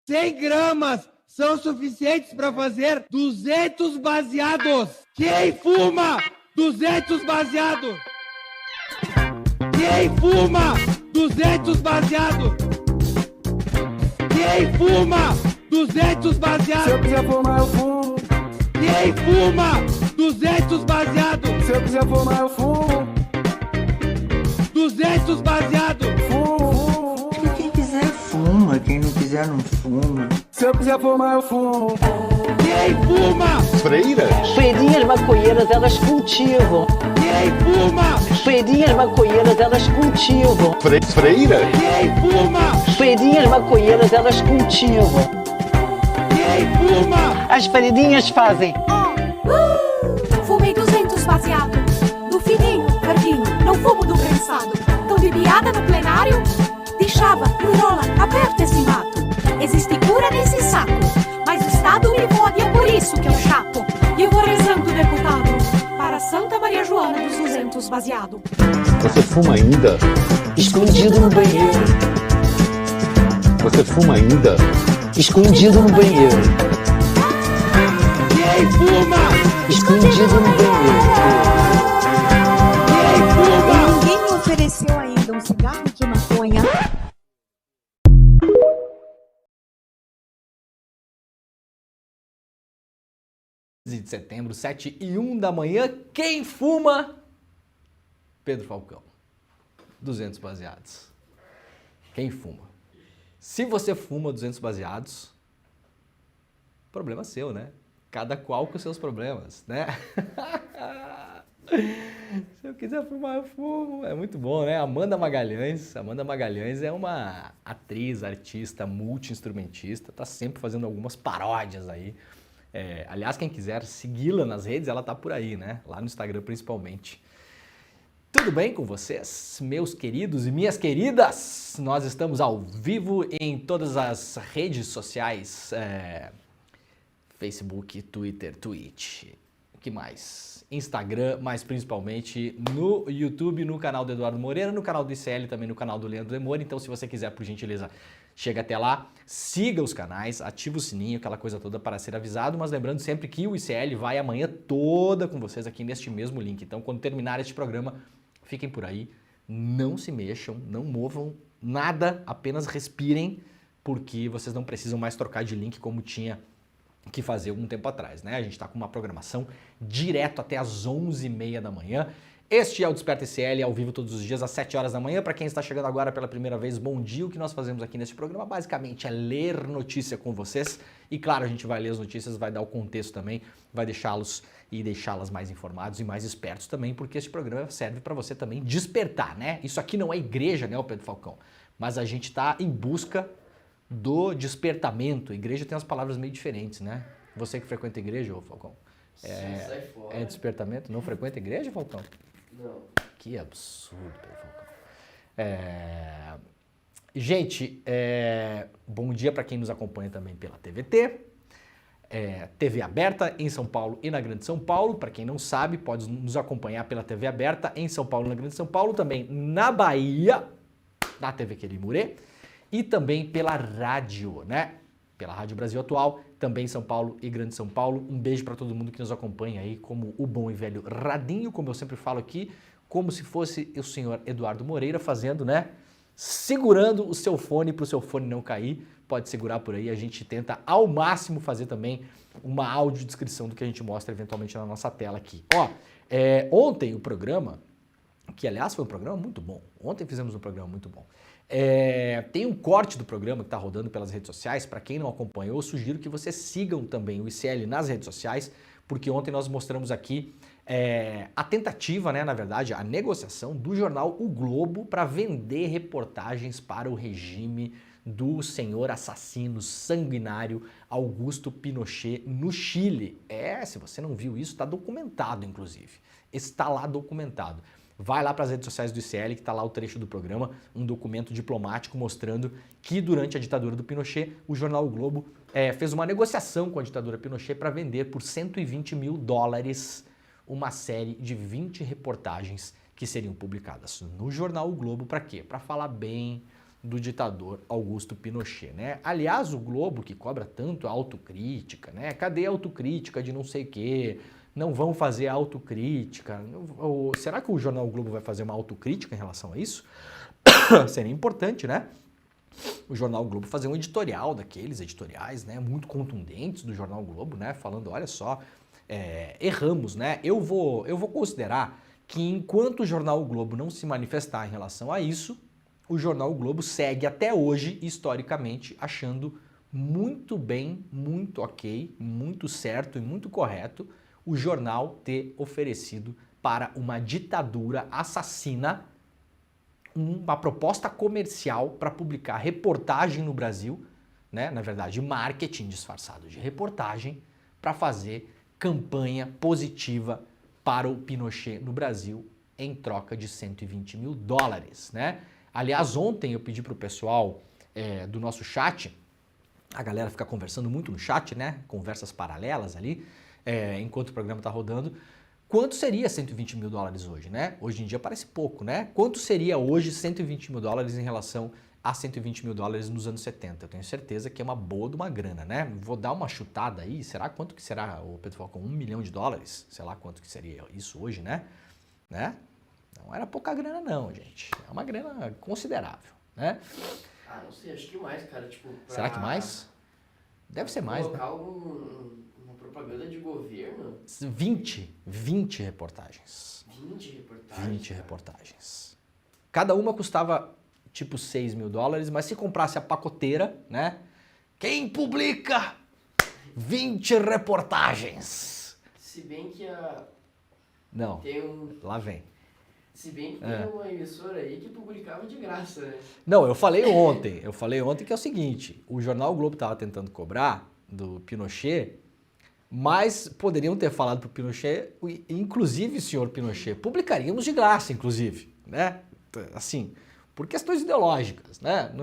100 gramas são suficientes para fazer 200 baseados. Quem fuma 200 baseados? Quem fuma 200 baseados? Quem fuma 200 baseados? Se eu quiser fumar, eu fumo. Quem fuma 200 baseados? Se eu quiser fumar, eu fumo. 200 baseados? Fumo. Quem quiser fuma, quem não quiser não fuma. Se eu quiser fumar, eu fumo. Quem fuma? Freiras. Freirinhas maconheiras, elas cultivam. Quem fuma? Freirinhas maconheiras, elas cultivam. Freiras. Quem fuma? Freirinhas maconheiras, elas cultivam. Quem fuma? As freirinhas fazem. Fumei 200 baseado. Do fininho, verdinho, não fumo do prensado. Tão de piada no plenário? Deixava, enrola, aperta esse mato. Existe cura nesse saco, mas o Estado me fode, é por isso que eu chapo. E eu vou rezando, deputado, para Santa Maria Joana dos 200 baseado. Você fuma ainda? Escondido no banheiro. Você fuma ainda? Escondido no banheiro. Quem fuma? Escondido no banheiro. Quem fuma? Ninguém me ofereceu ainda um cigarro de maconha. De setembro, 7h01 da manhã, quem fuma? Pedro Falcão. 200 baseados. Quem fuma? Se você fuma 200 baseados, problema seu, né? Cada qual com os seus problemas, né? Se eu quiser fumar, eu fumo. É muito bom, né? Amanda Magalhães. Amanda Magalhães é uma atriz, artista, multi-instrumentista. Tá sempre fazendo algumas paródias aí. Aliás, quem quiser segui-la nas redes, ela tá por aí, né? Lá no Instagram, principalmente. Tudo bem com vocês, meus queridos e minhas queridas? Nós estamos ao vivo em todas as redes sociais. Facebook, Twitter, Twitch. O que mais? Instagram, mas principalmente no YouTube, no canal do Eduardo Moreira, no canal do ICL, também no canal do Leandro Demore. Então, se você quiser, por gentileza, chega até lá, siga os canais, ativa o sininho, aquela coisa toda para ser avisado, mas lembrando sempre que o ICL vai amanhã toda com vocês aqui neste mesmo link. Então, quando terminar este programa, fiquem por aí, não se mexam, não movam nada, apenas respirem, porque vocês não precisam mais trocar de link como tinha que fazer algum tempo atrás, né? A gente está com uma programação direto até às 11h30 da manhã. Este é o Desperta ICL ao vivo todos os dias às 7 horas da manhã. Para quem está chegando agora pela primeira vez, bom dia. O que nós fazemos aqui neste programa basicamente é ler notícia com vocês. E claro, a gente vai ler as notícias, vai dar o contexto também, vai deixá-los e deixá-las mais informados e mais espertos também, porque este programa serve para você também despertar, né? Isso aqui não é igreja, né, o Pedro Falcão? Mas a gente está em busca do despertamento. Igreja tem umas palavras meio diferentes, né? Você que frequenta a igreja, ô Falcão? Sai fora. É despertamento? Não frequenta a igreja, Falcão? Não. Que absurdo, Pedro Falcão. Gente, bom dia para quem nos acompanha também pela TVT, TV aberta em São Paulo e na Grande São Paulo. Para quem não sabe, pode nos acompanhar pela TV aberta em São Paulo e na Grande São Paulo, também na Bahia, na TV Querimurê, e também pela rádio, né? Pela Rádio Brasil Atual, também São Paulo e Grande São Paulo. Um beijo para todo mundo que nos acompanha aí, como o bom e velho radinho, como eu sempre falo aqui, como se fosse o senhor Eduardo Moreira fazendo, né? Segurando o seu fone para o seu fone não cair. Pode segurar por aí, a gente tenta ao máximo fazer também uma audiodescrição do que a gente mostra eventualmente na nossa tela aqui. Ontem o programa, que aliás foi um programa muito bom, ontem fizemos um programa muito bom. Tem um corte do programa que está rodando pelas redes sociais. Para quem não acompanhou, eu sugiro que vocês sigam também o ICL nas redes sociais, porque ontem nós mostramos aqui a tentativa, né, na verdade, a negociação do jornal O Globo para vender reportagens para o regime do senhor assassino sanguinário Augusto Pinochet no Chile. Se você não viu isso, está documentado, inclusive. Está lá documentado. Vai lá para as redes sociais do ICL, que está lá o trecho do programa, um documento diplomático mostrando que durante a ditadura do Pinochet, o jornal O Globo fez uma negociação com a ditadura Pinochet para vender por $120 mil uma série de 20 reportagens que seriam publicadas no jornal O Globo. Para quê? Para falar bem do ditador Augusto Pinochet, né? Aliás, o Globo, que cobra tanto a autocrítica, né? Cadê a autocrítica de não sei o quê? Não vão fazer autocrítica. Ou será que o jornal o Globo vai fazer uma autocrítica em relação a isso? Seria importante, né? O jornal o Globo fazer um editorial daqueles editoriais, né? Muito contundentes do jornal o Globo, né? Falando, olha só, erramos, né? Eu vou considerar que enquanto o jornal o Globo não se manifestar em relação a isso, o jornal o Globo segue até hoje, historicamente, achando muito bem, muito ok, muito certo e muito correto o jornal ter oferecido para uma ditadura assassina uma proposta comercial para publicar reportagem no Brasil, né? Na verdade, marketing disfarçado de reportagem, para fazer campanha positiva para o Pinochet no Brasil em troca de 120 mil dólares, né? Aliás, ontem eu pedi para o pessoal do nosso chat, a galera fica conversando muito no chat, né? Conversas paralelas ali, enquanto o programa está rodando. Quanto seria 120 mil dólares hoje, né? Hoje em dia parece pouco, né? Quanto seria hoje 120 mil dólares em relação a 120 mil dólares nos anos 70? Eu tenho certeza que é uma boa de uma grana, né? Vou dar uma chutada aí, quanto que será, o Pedro Falcão? 1 milhão de dólares? Sei lá quanto que seria isso hoje, né? Não era pouca grana não, gente. É uma grana considerável, né? Ah, não sei, acho que mais, cara. Tipo, Será que mais? Deve ser mais, né? Colocar uma propaganda de governo. 20 reportagens. 20 reportagens? 20 reportagens. Cada uma custava tipo 6 mil dólares, mas se comprasse a pacoteira, né? Quem publica 20 reportagens? Se bem que Não, tem lá vem. Se bem que tem uma emissora aí que publicava de graça, né? Não, eu falei ontem que é o seguinte, o jornal o Globo estava tentando cobrar do Pinochet, mas poderiam ter falado para o Pinochet, inclusive, senhor Pinochet, publicaríamos de graça, inclusive, né? Assim, por questões ideológicas, né?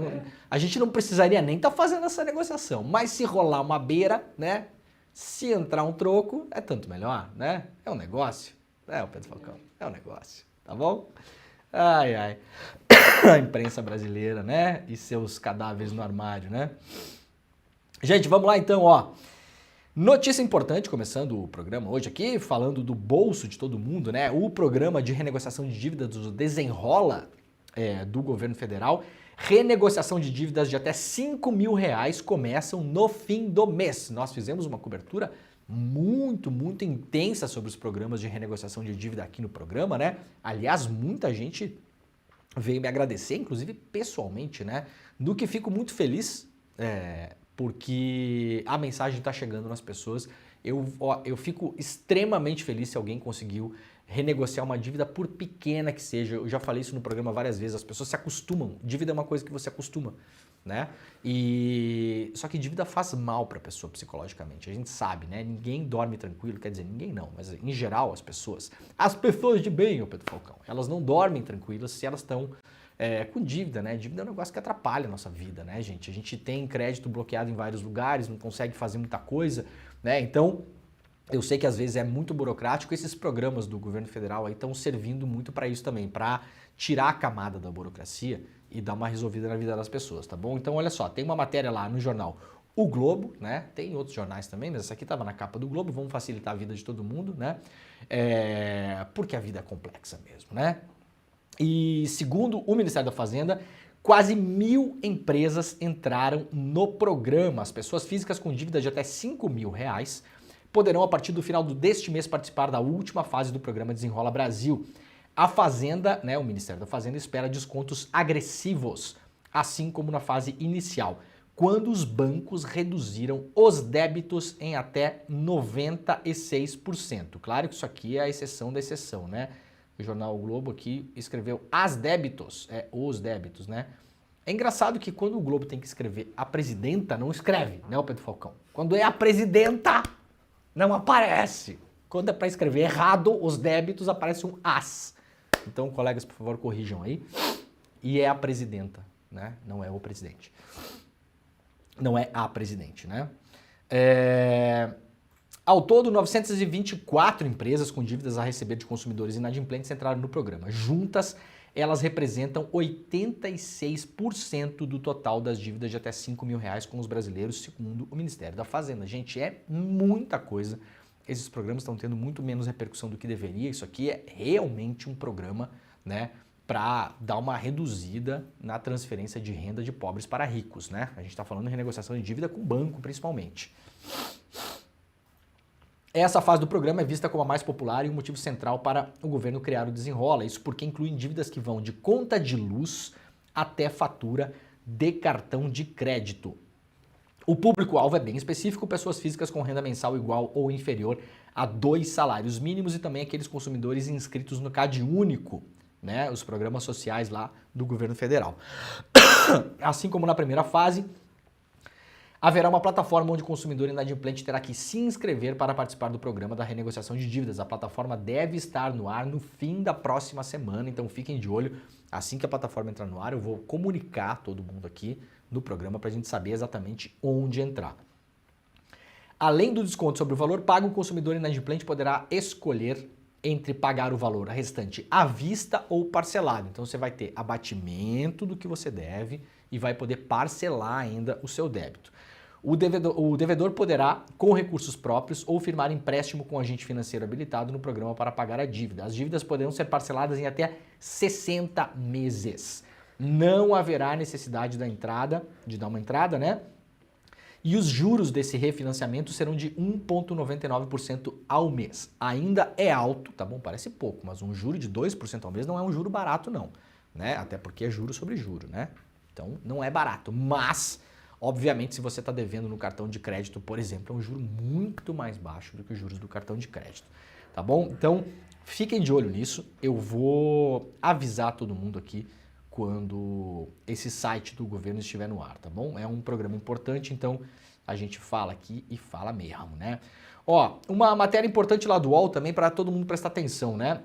A gente não precisaria nem estar fazendo essa negociação, mas se rolar uma beira, né? Se entrar um troco, é tanto melhor, né? É um negócio, né, o Pedro Falcão? É um negócio. Tá bom? Ai, ai. A imprensa brasileira, né? E seus cadáveres no armário, né? Gente, vamos lá então, ó. Notícia importante, começando o programa hoje aqui, falando do bolso de todo mundo, né? O programa de renegociação de dívidas do Desenrola do governo federal. Renegociação de dívidas de até 5 mil reais começam no fim do mês. Nós fizemos uma cobertura muito intensa sobre os programas de renegociação de dívida aqui no programa, né? Aliás, muita gente veio me agradecer, inclusive pessoalmente, né? Do que fico muito feliz, porque a mensagem está chegando nas pessoas. Eu fico extremamente feliz se alguém conseguiu renegociar uma dívida, por pequena que seja. Eu já falei isso no programa várias vezes, as pessoas se acostumam. Dívida é uma coisa que você acostuma, né? Só que dívida faz mal para a pessoa psicologicamente, a gente sabe, né? Ninguém dorme tranquilo, quer dizer, ninguém não, mas em geral as pessoas de bem, ô Pedro Falcão, elas não dormem tranquilas se elas estão com dívida, né? Dívida é um negócio que atrapalha a nossa vida, né, gente? A gente tem crédito bloqueado em vários lugares, não consegue fazer muita coisa, né? Então, eu sei que às vezes é muito burocrático, esses programas do governo federal aí estão servindo muito para isso também, para tirar a camada da burocracia e dar uma resolvida na vida das pessoas, tá bom? Então, olha só, tem uma matéria lá no jornal O Globo, né? Tem outros jornais também, mas essa aqui estava na capa do Globo, vamos facilitar a vida de todo mundo, né? Porque a vida é complexa mesmo, né? E segundo o Ministério da Fazenda, quase 1.000 empresas entraram no programa. As pessoas físicas com dívida de até 5 mil reais poderão, a partir do final deste mês, participar da última fase do programa Desenrola Brasil. A Fazenda, né, o Ministério da Fazenda, espera descontos agressivos, assim como na fase inicial, quando os bancos reduziram os débitos em até 96%. Claro que isso aqui é a exceção da exceção, né? O jornal O Globo aqui escreveu os débitos, né? É engraçado que quando o Globo tem que escrever a presidenta, não escreve, né, o Pedro Falcão? Quando é a presidenta, não aparece. Quando é para escrever errado os débitos, aparece um as. Então, colegas, por favor, corrijam aí. E é a presidenta, né? Não é o presidente. Não é a presidente, né? Ao todo, 924 empresas com dívidas a receber de consumidores inadimplentes entraram no programa. Juntas, elas representam 86% do total das dívidas de até R$5 mil com os brasileiros, segundo o Ministério da Fazenda. Gente, é muita coisa. Esses programas estão tendo muito menos repercussão do que deveria. Isso aqui é realmente um programa, né, para dar uma reduzida na transferência de renda de pobres para ricos, né? A gente está falando de renegociação de dívida com banco, principalmente. Essa fase do programa é vista como a mais popular e o motivo central para o governo criar o Desenrola. Isso porque inclui dívidas que vão de conta de luz até fatura de cartão de crédito. O público-alvo é bem específico, pessoas físicas com renda mensal igual ou inferior a 2 salários mínimos e também aqueles consumidores inscritos no CadÚnico, né, os programas sociais lá do governo federal. Assim como na primeira fase, haverá uma plataforma onde o consumidor inadimplente terá que se inscrever para participar do programa da renegociação de dívidas. A plataforma deve estar no ar no fim da próxima semana, então fiquem de olho. Assim que a plataforma entrar no ar, eu vou comunicar todo mundo aqui no programa para a gente saber exatamente onde entrar. Além do desconto sobre o valor pago, o consumidor inadimplente poderá escolher entre pagar o valor restante à vista ou parcelado. Então você vai ter abatimento do que você deve e vai poder parcelar ainda o seu débito. O devedor poderá, com recursos próprios, ou firmar empréstimo com agente financeiro habilitado no programa para pagar a dívida. As dívidas poderão ser parceladas em até 60 meses. Não haverá necessidade de dar uma entrada, né? E os juros desse refinanciamento serão de 1,99% ao mês. Ainda é alto, tá bom? Parece pouco, mas um juro de 2% ao mês não é um juro barato não, né? Até porque é juro sobre juro, né? Então não é barato, mas obviamente se você está devendo no cartão de crédito, por exemplo, é um juro muito mais baixo do que os juros do cartão de crédito, tá bom? Então fiquem de olho nisso, eu vou avisar todo mundo aqui quando esse site do governo estiver no ar, tá bom? É um programa importante, então a gente fala aqui e fala mesmo, né? Ó, uma matéria importante lá do UOL também para todo mundo prestar atenção, né?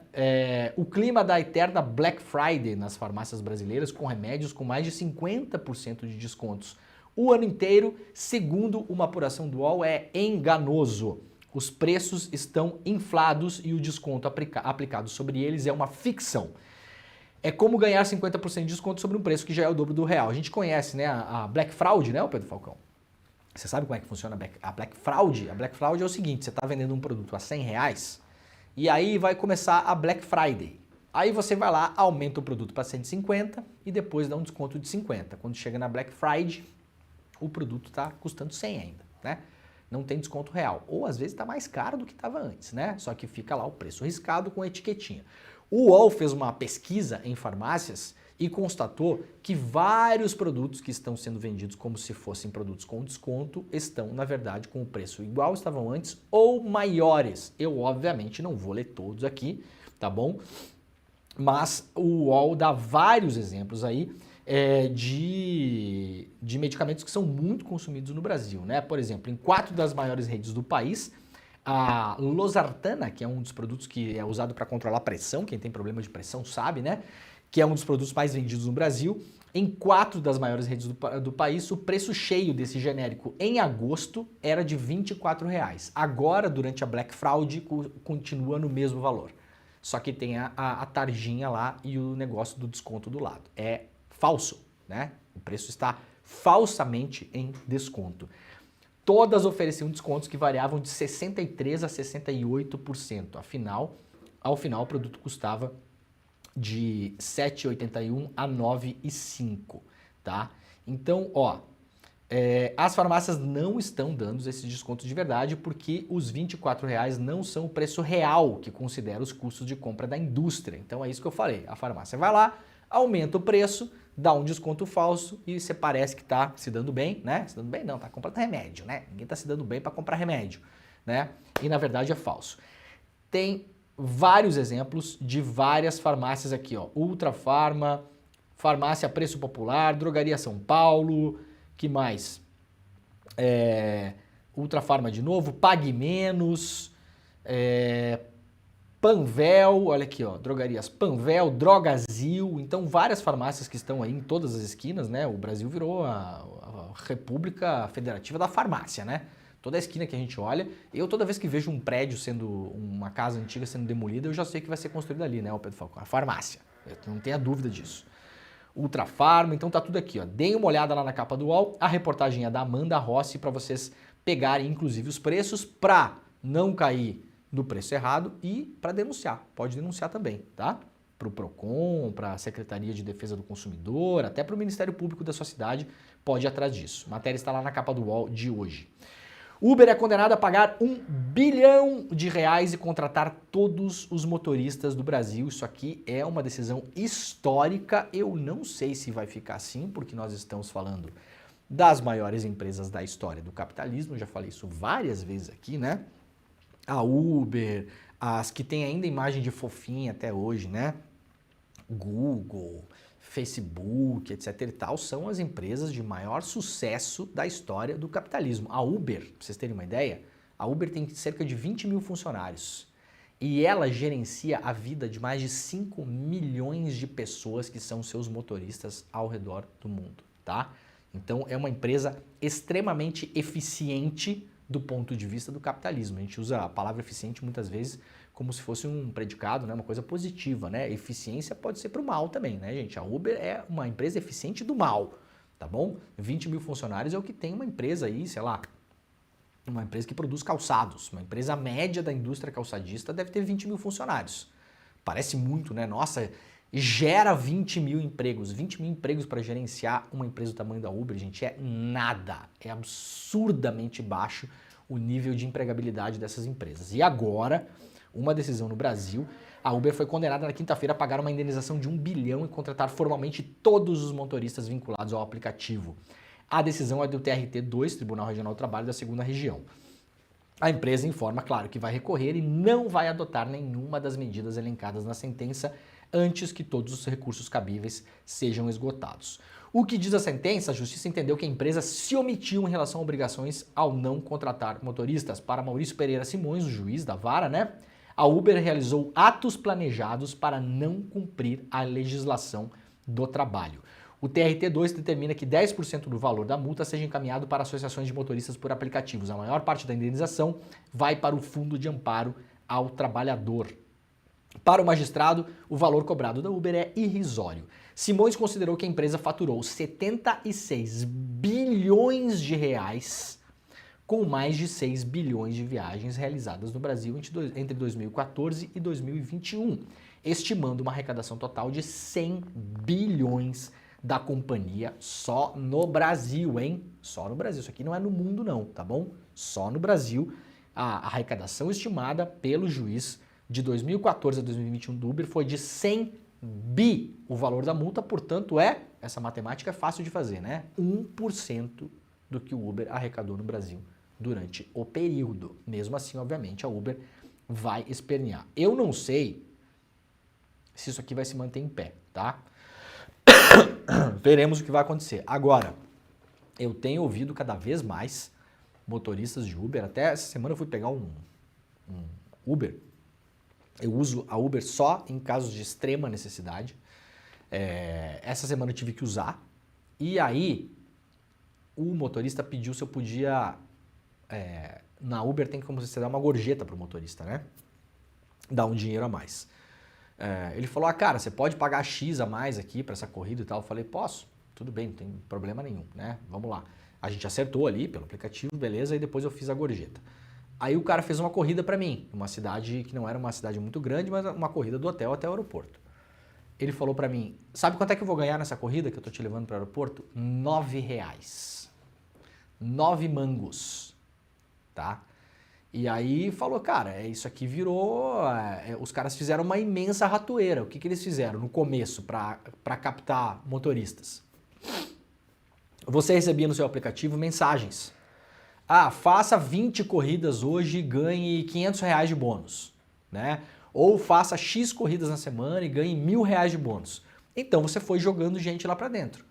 O clima da eterna Black Friday nas farmácias brasileiras com remédios com mais de 50% de descontos o ano inteiro, segundo uma apuração do UOL, é enganoso. Os preços estão inflados e o desconto aplicado sobre eles é uma ficção. É como ganhar 50% de desconto sobre um preço que já é o dobro do real. A gente conhece, né, a Black Fraud, né, Pedro Falcão? Você sabe como é que funciona a Black Fraud? A Black Fraud é o seguinte, você está vendendo um produto a R$100 e aí vai começar a Black Friday. Aí você vai lá, aumenta o produto para 150 e depois dá um desconto de 50. Quando chega na Black Friday, o produto está custando 100 ainda, né? Não tem desconto real. Ou às vezes está mais caro do que estava antes, né? Só que fica lá o preço riscado com a etiquetinha. O UOL fez uma pesquisa em farmácias e constatou que vários produtos que estão sendo vendidos como se fossem produtos com desconto estão, na verdade, com o preço igual estavam antes ou maiores. Eu, obviamente, não vou ler todos aqui, tá bom? Mas o UOL dá vários exemplos aí de medicamentos que são muito consumidos no Brasil, né? Por exemplo, em 4 das maiores redes do país, a Losartana, que é um dos produtos que é usado para controlar a pressão, quem tem problema de pressão sabe, né? Que é um dos produtos mais vendidos no Brasil. Em 4 das maiores redes do país, o preço cheio desse genérico em agosto era de R$24. Agora, durante a Black Fraud, continua no mesmo valor. Só que tem a tarjinha lá e o negócio do desconto do lado. É falso, né? O preço está falsamente em desconto. Todas ofereciam descontos que variavam de 63% a 68%. Ao final, o produto custava de R$ 7,81 a R$ 9,05, tá? Então, ó, as farmácias não estão dando esses descontos de verdade porque os R$ 24,00 não são o preço real que considera os custos de compra da indústria. Então é isso que eu falei, a farmácia vai lá, aumenta o preço, dá um desconto falso e você parece que está se dando bem, né? Se dando bem não, está comprando remédio, né? Ninguém está se dando bem para comprar remédio, né? E na verdade é falso. Tem vários exemplos de várias farmácias aqui, ó. Ultra Farma, Farmácia Preço Popular, Drogaria São Paulo, que mais? Ultra Farma de novo, Pague Menos, Panvel, olha aqui, ó, drogarias Panvel, Drogazil, então várias farmácias que estão aí em todas as esquinas, né? O Brasil virou a República Federativa da Farmácia, né? Toda a esquina que a gente olha, eu toda vez que vejo um prédio uma casa antiga sendo demolida, eu já sei que vai ser construída ali, né, o Pedro Falcão, a farmácia. Não tenha dúvida disso. Ultrafarma, então tá tudo aqui, ó. Deem uma olhada lá na capa do UOL. A reportagem é da Amanda Rossi para vocês pegarem, inclusive, os preços para não cair no preço errado e para denunciar. Pode denunciar também, tá? Para o PROCON, para a Secretaria de Defesa do Consumidor, até para o Ministério Público da sua cidade, pode ir atrás disso. A matéria está lá na capa do UOL de hoje. Uber é condenado a pagar R$1 bilhão e contratar todos os motoristas do Brasil. Isso aqui é uma decisão histórica. Eu não sei se vai ficar assim, porque nós estamos falando das maiores empresas da história do capitalismo. Eu já falei isso várias vezes aqui, né? A Uber, as que têm ainda imagem de fofinha até hoje, né? Google, Facebook, etc e tal, são as empresas de maior sucesso da história do capitalismo. A Uber, pra vocês terem uma ideia, a Uber tem cerca de 20 mil funcionários e ela gerencia a vida de mais de 5 milhões de pessoas que são seus motoristas ao redor do mundo, tá? Então é uma empresa extremamente eficiente do ponto de vista do capitalismo. A gente usa a palavra eficiente muitas vezes como se fosse um predicado, né, uma coisa positiva, né? Eficiência pode ser para o mal também, né, gente? A Uber é uma empresa eficiente do mal, tá bom? 20 mil funcionários é o que tem uma empresa aí, sei lá, uma empresa que produz calçados. Uma empresa média da indústria calçadista deve ter 20 mil funcionários. Parece muito, né? Nossa, gera 20 mil empregos. 20 mil empregos para gerenciar uma empresa do tamanho da Uber, gente, é nada. É absurdamente baixo o nível de empregabilidade dessas empresas. E agora, uma decisão no Brasil, a Uber foi condenada na quinta-feira a pagar uma indenização de R$1 bilhão e contratar formalmente todos os motoristas vinculados ao aplicativo. A decisão é do TRT2, Tribunal Regional do Trabalho da 2ª Região. A empresa informa, claro, que vai recorrer e não vai adotar nenhuma das medidas elencadas na sentença antes que todos os recursos cabíveis sejam esgotados. O que diz a sentença, a Justiça entendeu que a empresa se omitiu em relação a obrigações ao não contratar motoristas. Para Maurício Pereira Simões, o juiz da vara, né? A Uber realizou atos planejados para não cumprir a legislação do trabalho. O TRT2 determina que 10% do valor da multa seja encaminhado para associações de motoristas por aplicativos. A maior parte da indenização vai para o Fundo de Amparo ao Trabalhador. Para o magistrado, o valor cobrado da Uber é irrisório. Simões considerou que a empresa faturou 76 bilhões de reais com mais de 6 bilhões de viagens realizadas no Brasil entre 2014 e 2021, estimando uma arrecadação total de 100 bilhões da companhia só no Brasil, hein? Só no Brasil. Isso aqui não é no mundo não, tá bom? Só no Brasil. A arrecadação estimada pelo juiz de 2014 a 2021 do Uber foi de 100 bi. O valor da multa, portanto, essa matemática é fácil de fazer, né? 1% do que o Uber arrecadou no Brasil durante o período. Mesmo assim, obviamente, a Uber vai espernear. Eu não sei se isso aqui vai se manter em pé, tá? Veremos o que vai acontecer. Agora, eu tenho ouvido cada vez mais motoristas de Uber. Até essa semana eu fui pegar um Uber. Eu uso a Uber só em casos de extrema necessidade. Essa semana eu tive que usar. E aí, o motorista pediu se eu podia... na Uber tem como você dar uma gorjeta pro motorista, né? Dar um dinheiro a mais. Ele falou, cara, você pode pagar X a mais aqui para essa corrida e tal. Eu falei, posso, tudo bem, não tem problema nenhum, né? Vamos lá. A gente acertou ali pelo aplicativo, beleza, e depois eu fiz a gorjeta. Aí o cara fez uma corrida para mim, uma cidade que não era uma cidade muito grande, mas uma corrida do hotel até o aeroporto. Ele falou para mim, sabe quanto é que eu vou ganhar nessa corrida que eu tô te levando para o aeroporto? R$9. 9 mangos, tá? E aí falou, cara, isso aqui virou... os caras fizeram uma imensa ratoeira. O que eles fizeram no começo para captar motoristas? Você recebia no seu aplicativo mensagens. Faça 20 corridas hoje e ganhe R$500 de bônus, né? Ou faça X corridas na semana e ganhe R$1.000 de bônus. Então você foi jogando gente lá para dentro.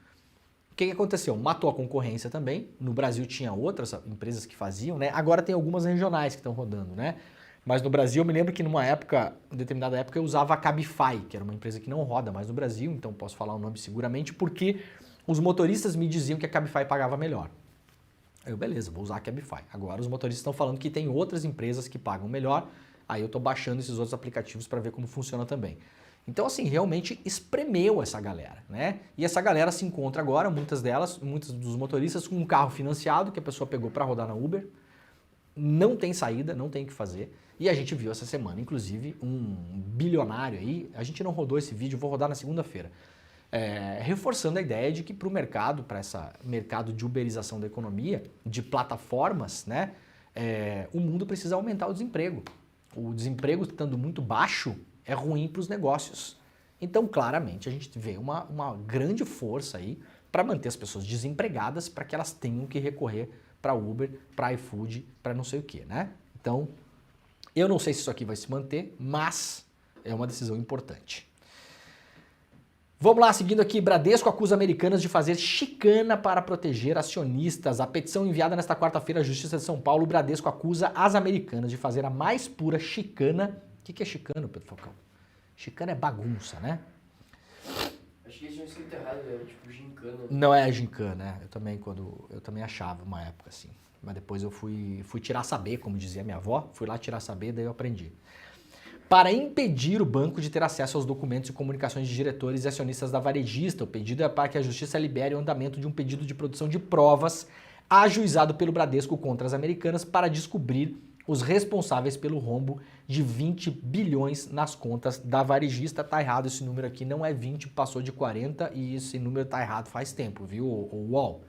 O que aconteceu? Matou a concorrência também. No Brasil tinha outras empresas que faziam, né? Agora tem algumas regionais que estão rodando, né? Mas no Brasil eu me lembro que numa determinada época eu usava a Cabify, que era uma empresa que não roda mais no Brasil, então posso falar o nome seguramente, porque os motoristas me diziam que a Cabify pagava melhor. Aí eu, beleza, vou usar a Cabify. Agora os motoristas estão falando que tem outras empresas que pagam melhor, aí eu estou baixando esses outros aplicativos para ver como funciona também. Então, assim, realmente espremeu essa galera, né? E essa galera se encontra agora, muitos dos motoristas, com um carro financiado que a pessoa pegou para rodar na Uber, não tem saída, não tem o que fazer. E a gente viu essa semana, inclusive, um bilionário aí, a gente não rodou esse vídeo, vou rodar na segunda-feira, reforçando a ideia de que para o mercado, para esse mercado de uberização da economia, de plataformas, né, o mundo precisa aumentar o desemprego. O desemprego estando muito baixo é ruim para os negócios. Então, claramente, a gente vê uma grande força aí para manter as pessoas desempregadas, para que elas tenham que recorrer para Uber, para iFood, para não sei o que, né? Então, eu não sei se isso aqui vai se manter, mas é uma decisão importante. Vamos lá, seguindo aqui, Bradesco acusa Americanas de fazer chicana para proteger acionistas. A petição enviada nesta quarta-feira à Justiça de São Paulo, o Bradesco acusa as Americanas de fazer a mais pura chicana. O que é chicano, Pedro Falcão? Chicana é bagunça, né? Acho que eles tinham escrito errado, era tipo gincana. Não é gincana, eu também achava uma época assim. Mas depois eu fui tirar saber, como dizia minha avó, fui lá tirar saber, daí eu aprendi. Para impedir o banco de ter acesso aos documentos e comunicações de diretores e acionistas da varejista, o pedido é para que a Justiça libere o andamento de um pedido de produção de provas ajuizado pelo Bradesco contra as Americanas para descobrir os responsáveis pelo rombo de 20 bilhões nas contas da varejista. Tá errado, esse número aqui não é 20, passou de 40 e esse número tá errado faz tempo, viu, o UOL?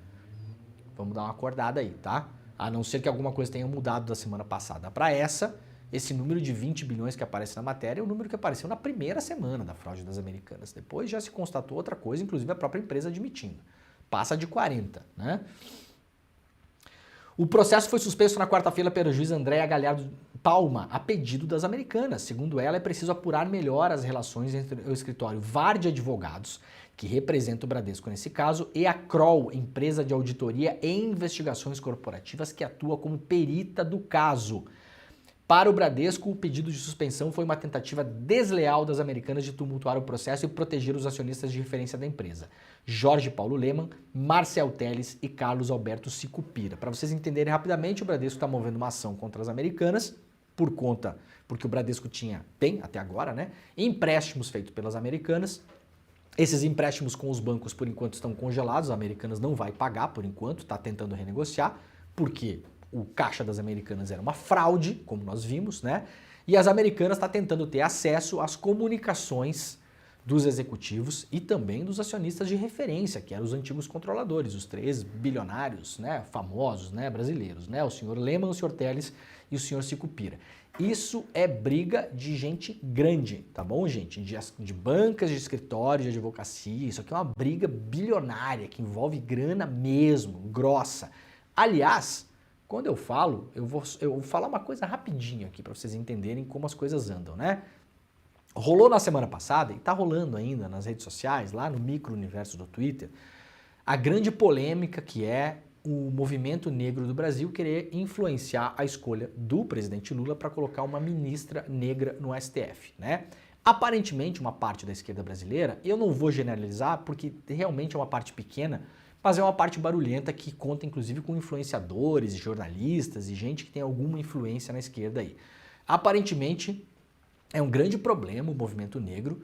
Vamos dar uma acordada aí, tá? A não ser que alguma coisa tenha mudado da semana passada para essa, esse número de 20 bilhões que aparece na matéria é o número que apareceu na primeira semana da fraude das Americanas. Depois já se constatou outra coisa, inclusive a própria empresa admitindo. Passa de 40, né? O processo foi suspenso na quarta-feira pela juíza Andréa Galhardo Palma, a pedido das Americanas. Segundo ela, é preciso apurar melhor as relações entre o escritório VAR de Advogados, que representa o Bradesco nesse caso, e a Kroll, empresa de auditoria e investigações corporativas que atua como perita do caso. Para o Bradesco, o pedido de suspensão foi uma tentativa desleal das Americanas de tumultuar o processo e proteger os acionistas de referência da empresa. Jorge Paulo Lemann, Marcel Teles e Carlos Alberto Sicupira. Para vocês entenderem rapidamente, o Bradesco está movendo uma ação contra as Americanas porque o Bradesco tem até agora, né, empréstimos feitos pelas Americanas. Esses empréstimos com os bancos, por enquanto, estão congelados, as Americanas não vai pagar por enquanto, está tentando renegociar, porque o caixa das Americanas era uma fraude, como nós vimos, né? E as Americanas estão tentando ter acesso às comunicações dos executivos e também dos acionistas de referência, que eram os antigos controladores, os 3 bilionários, né, famosos, né, brasileiros, né? O senhor Lemann, o senhor Teles e o senhor Sicupira. Isso é briga de gente grande, tá bom, gente? De bancas, de escritórios, de advocacia. Isso aqui é uma briga bilionária que envolve grana mesmo, grossa. Aliás, quando eu falo, eu vou falar uma coisa rapidinho aqui para vocês entenderem como as coisas andam, né? Rolou na semana passada, e tá rolando ainda nas redes sociais, lá no micro-universo do Twitter, a grande polêmica que é o movimento negro do Brasil querer influenciar a escolha do presidente Lula para colocar uma ministra negra no STF, né? Aparentemente, uma parte da esquerda brasileira, eu não vou generalizar porque realmente é uma parte pequena, mas é uma parte barulhenta que conta inclusive com influenciadores, jornalistas e gente que tem alguma influência na esquerda aí. Aparentemente é um grande problema o movimento negro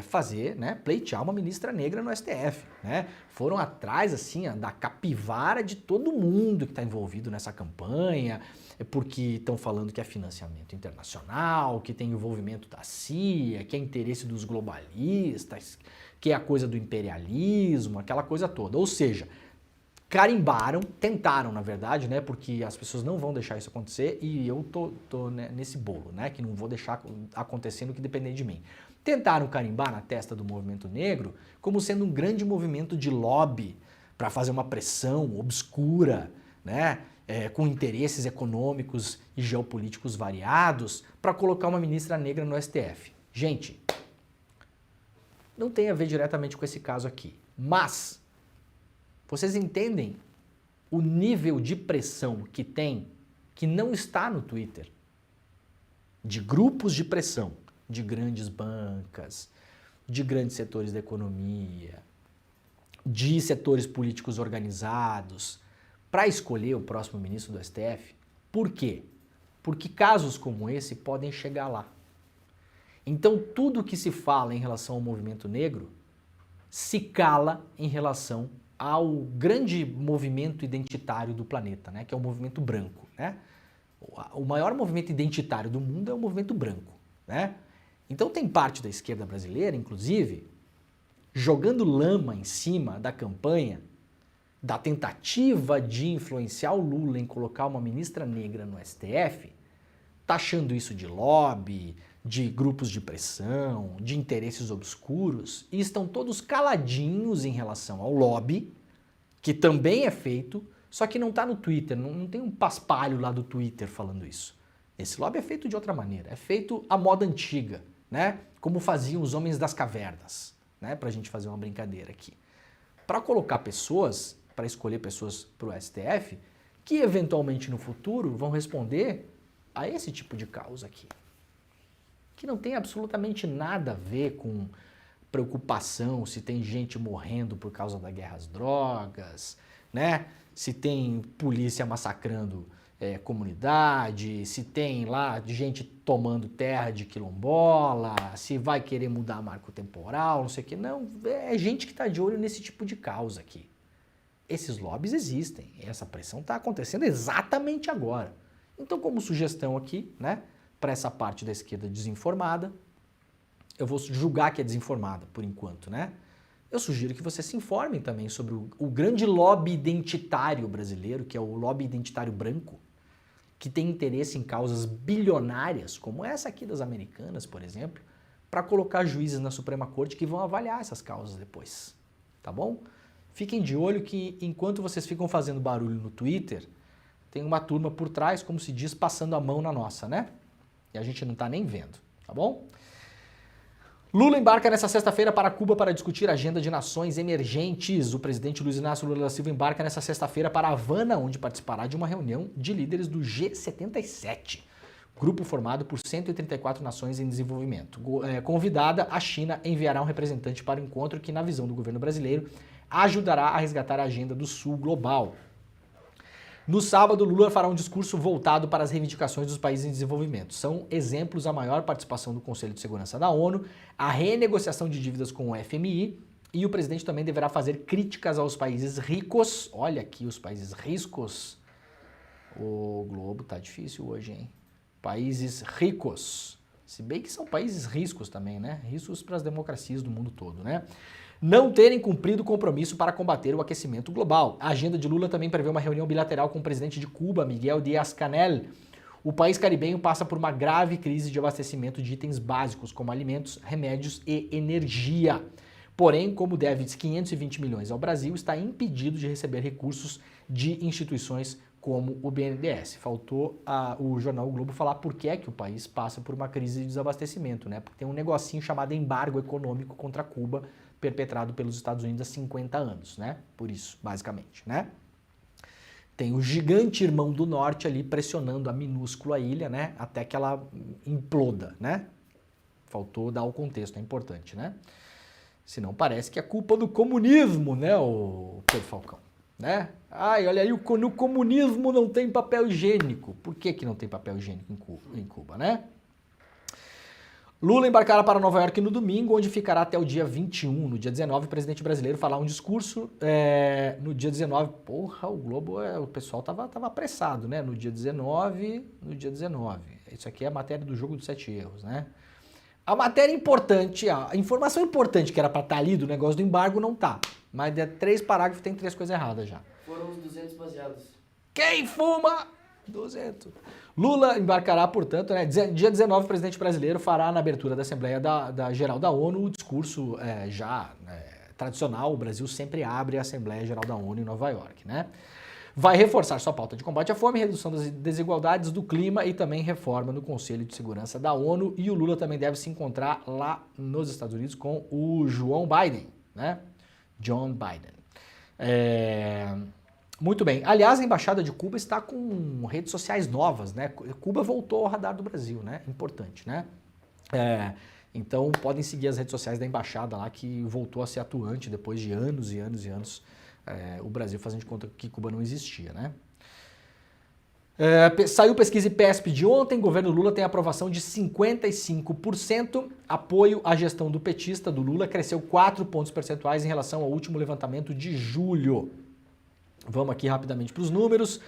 fazer, né, pleitear uma ministra negra no STF, né? Foram atrás assim da capivara de todo mundo que está envolvido nessa campanha, porque estão falando que é financiamento internacional, que tem envolvimento da CIA, que é interesse dos globalistas, que é a coisa do imperialismo, aquela coisa toda. Ou seja, carimbaram, tentaram na verdade, né, porque as pessoas não vão deixar isso acontecer e eu tô nesse bolo, né, que não vou deixar acontecer no que depender de mim. Tentaram carimbar na testa do movimento negro como sendo um grande movimento de lobby para fazer uma pressão obscura, né, com interesses econômicos e geopolíticos variados para colocar uma ministra negra no STF. Gente, não tem a ver diretamente com esse caso aqui, mas vocês entendem o nível de pressão que tem, que não está no Twitter, de grupos de pressão, de grandes bancas, de grandes setores da economia, de setores políticos organizados, para escolher o próximo ministro do STF? Por quê? Porque casos como esse podem chegar lá. Então, tudo que se fala em relação ao movimento negro se cala em relação ao grande movimento identitário do planeta, né? Que é o movimento branco, né? O maior movimento identitário do mundo é o movimento branco, né? Então tem parte da esquerda brasileira, inclusive, jogando lama em cima da campanha, da tentativa de influenciar o Lula em colocar uma ministra negra no STF, taxando isso de lobby, de grupos de pressão, de interesses obscuros, e estão todos caladinhos em relação ao lobby, que também é feito, só que não está no Twitter, não tem um paspalho lá do Twitter falando isso. Esse lobby é feito de outra maneira, é feito à moda antiga, né? Como faziam os homens das cavernas, né? Pra gente fazer uma brincadeira aqui. Para colocar pessoas, para escolher pessoas para o STF, que eventualmente no futuro vão responder a esse tipo de causa aqui. Que não tem absolutamente nada a ver com preocupação se tem gente morrendo por causa da guerra às drogas, né? Se tem polícia massacrando comunidade, se tem lá gente tomando terra de quilombola, se vai querer mudar marco temporal, não sei o que. Não, é gente que está de olho nesse tipo de causa aqui. Esses lobbies existem, essa pressão está acontecendo exatamente agora. Então, como sugestão aqui, né, para essa parte da esquerda desinformada, eu vou julgar que é desinformada por enquanto, né? Eu sugiro que vocês se informem também sobre o grande lobby identitário brasileiro, que é o lobby identitário branco, que tem interesse em causas bilionárias, como essa aqui das americanas, por exemplo, para colocar juízes na Suprema Corte que vão avaliar essas causas depois, tá bom? Fiquem de olho que enquanto vocês ficam fazendo barulho no Twitter, tem uma turma por trás, como se diz, passando a mão na nossa, né? E a gente não tá nem vendo, tá bom? Lula embarca nessa sexta-feira para Cuba para discutir a agenda de nações emergentes. O presidente Luiz Inácio Lula da Silva embarca nessa sexta-feira para Havana, onde participará de uma reunião de líderes do G77, grupo formado por 134 nações em desenvolvimento. Convidada, a China enviará um representante para o encontro que, na visão do governo brasileiro, ajudará a resgatar a agenda do Sul global. No sábado, Lula fará um discurso voltado para as reivindicações dos países em desenvolvimento. São exemplos a maior participação do Conselho de Segurança da ONU, a renegociação de dívidas com o FMI, e o presidente também deverá fazer críticas aos países ricos. Olha aqui os países ricos. O Globo tá difícil hoje, hein? Países ricos. Se bem que são países riscos também, né? Riscos para as democracias do mundo todo, né? Não terem cumprido o compromisso para combater o aquecimento global. A agenda de Lula também prevê uma reunião bilateral com o presidente de Cuba, Miguel Díaz-Canel. O país caribenho passa por uma grave crise de abastecimento de itens básicos, como alimentos, remédios e energia. Porém, como deve 520 milhões ao Brasil, está impedido de receber recursos de instituições como o BNDES. Faltou o jornal o Globo falar por que é que o país passa por uma crise de desabastecimento, né? Porque tem um negocinho chamado embargo econômico contra Cuba, perpetrado pelos Estados Unidos há 50 anos, né? Por isso, basicamente, né? Tem o gigante irmão do norte ali pressionando a minúscula ilha, né? Até que ela imploda, né? Faltou dar o contexto, é importante, né? Senão parece que é culpa do comunismo, né, o Pedro Falcão, né? Ai, olha aí, no comunismo não tem papel higiênico. Por que não tem papel higiênico em Cuba, né? Lula embarcará para Nova York no domingo, onde ficará até o dia 21. No dia 19, o presidente brasileiro fará um discurso. No dia 19, porra, o Globo, o pessoal tava apressado, né? No dia 19. Isso aqui é a matéria do jogo dos 7 erros, né? A matéria importante, a informação importante que era para estar ali do negócio do embargo não tá. Mas de 3 parágrafos tem 3 coisas erradas já. Foram os 200 baseados. Quem fuma? 200. Lula embarcará, portanto, né, dia 19, o presidente brasileiro fará na abertura da Assembleia Geral da ONU o discurso tradicional. O Brasil sempre abre a Assembleia Geral da ONU em Nova York, né? Vai reforçar sua pauta de combate à fome, redução das desigualdades do clima e também reforma no Conselho de Segurança da ONU. E o Lula também deve se encontrar lá nos Estados Unidos com o João Biden, né? John Biden. Muito bem. Aliás, a Embaixada de Cuba está com redes sociais novas, né? Cuba voltou ao radar do Brasil, né? Importante, né? Então, podem seguir as redes sociais da Embaixada lá, que voltou a ser atuante depois de anos e anos e anos, o Brasil fazendo de conta que Cuba não existia, né? Saiu pesquisa IPESP de ontem, governo Lula tem aprovação de 55%, apoio à gestão do petista, do Lula, cresceu 4 pontos percentuais em relação ao último levantamento de julho. Vamos aqui rapidamente para os números.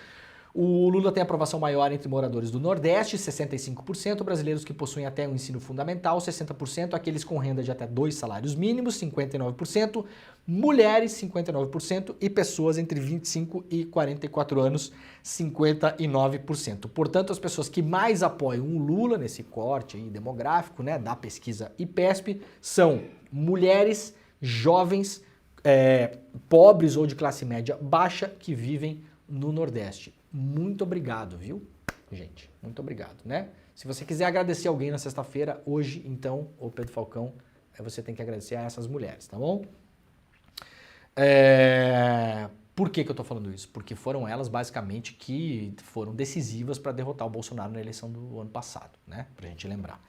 O Lula tem aprovação maior entre moradores do Nordeste, 65%, brasileiros que possuem até um ensino fundamental, 60%, aqueles com renda de até 2 salários mínimos, 59%, mulheres, 59%, e pessoas entre 25 e 44 anos, 59%. Portanto, as pessoas que mais apoiam o Lula nesse corte aí demográfico, né, da pesquisa IPESP, são mulheres, jovens, pobres ou de classe média baixa que vivem no Nordeste. Muito obrigado, viu, gente? Muito obrigado, né? Se você quiser agradecer alguém na sexta-feira, hoje, então, ô Pedro Falcão, você tem que agradecer a essas mulheres, tá bom? Por que eu tô falando isso? Porque foram elas, basicamente, que foram decisivas para derrotar o Bolsonaro na eleição do ano passado, né? Pra gente lembrar.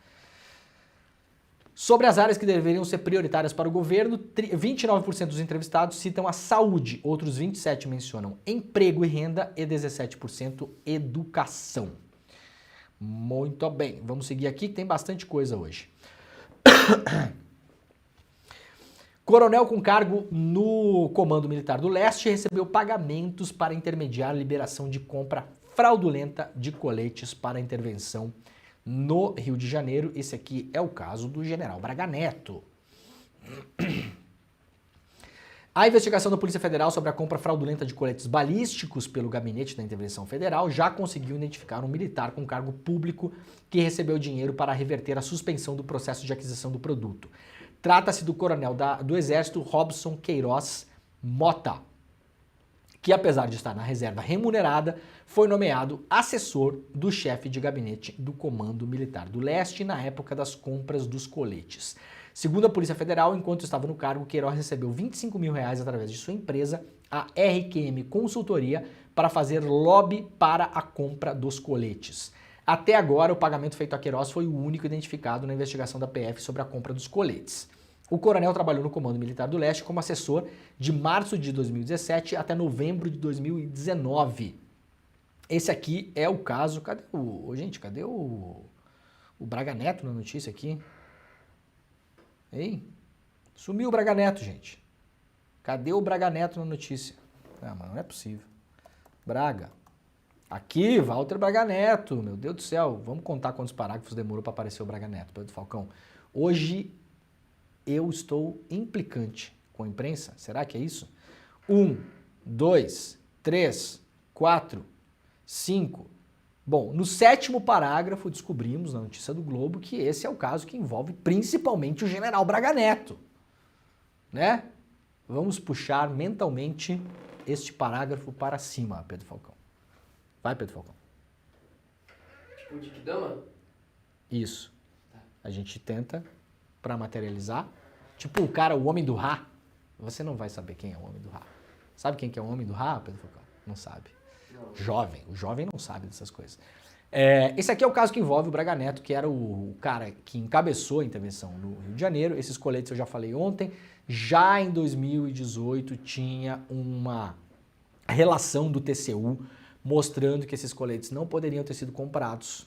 Sobre as áreas que deveriam ser prioritárias para o governo, 29% dos entrevistados citam a saúde, outros 27% mencionam emprego e renda e 17% educação. Muito bem, vamos seguir aqui que tem bastante coisa hoje. Coronel com cargo no Comando Militar do Leste recebeu pagamentos para intermediar a liberação de compra fraudulenta de coletes para intervenção no Rio de Janeiro. Esse aqui é o caso do general Braga Neto. A investigação da Polícia Federal sobre a compra fraudulenta de coletes balísticos pelo Gabinete da Intervenção Federal já conseguiu identificar um militar com cargo público que recebeu dinheiro para reverter a suspensão do processo de aquisição do produto. Trata-se do coronel do Exército Robson Queiroz Mota, que apesar de estar na reserva remunerada, foi nomeado assessor do chefe de gabinete do Comando Militar do Leste na época das compras dos coletes. Segundo a Polícia Federal, enquanto estava no cargo, Queiroz recebeu R$25 mil através de sua empresa, a RQM Consultoria, para fazer lobby para a compra dos coletes. Até agora, o pagamento feito a Queiroz foi o único identificado na investigação da PF sobre a compra dos coletes. O coronel trabalhou no Comando Militar do Leste como assessor de março de 2017 até novembro de 2019. Esse aqui é o caso... Cadê o Braga Neto na notícia aqui? Ei? Sumiu o Braga Neto, gente. Cadê o Braga Neto na notícia? Ah, mas não é possível. Braga. Aqui, Walter Braga Neto. Meu Deus do céu. Vamos contar quantos parágrafos demorou para aparecer o Braga Neto, Pedro Falcão. Hoje eu estou implicante com a imprensa. Será que é isso? 1, 2, 3, 4, 5. Bom, no 7º parágrafo descobrimos na notícia do Globo que esse é o caso que envolve principalmente o general Braga Neto, né? Vamos puxar mentalmente este parágrafo para cima, Pedro Falcão. Vai, Pedro Falcão. Tipo de dama? Isso. A gente tenta para materializar. Tipo o cara, o homem do Rá. Você não vai saber quem é o homem do Rá. Sabe quem que é o homem do Rá, Pedro Falcão? Não sabe. Não. Jovem. O jovem não sabe dessas coisas. Esse aqui é o caso que envolve o Braga Neto, que era o cara que encabeçou a intervenção no Rio de Janeiro. Esses coletes eu já falei ontem. Já em 2018 tinha uma relação do TCU mostrando que esses coletes não poderiam ter sido comprados.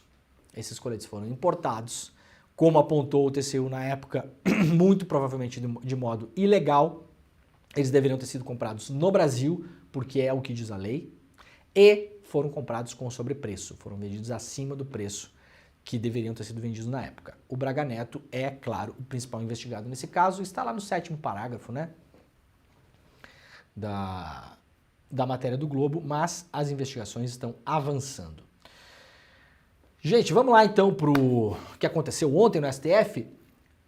Esses coletes foram importados, como apontou o TCU na época, muito provavelmente de modo ilegal. Eles deveriam ter sido comprados no Brasil, porque é o que diz a lei, e foram comprados com sobrepreço, foram vendidos acima do preço que deveriam ter sido vendidos na época. O Braga Neto é, claro, o principal investigado nesse caso, está lá no 7º parágrafo, né, da matéria do Globo, mas as investigações estão avançando. Gente, vamos lá então pro que aconteceu ontem no STF.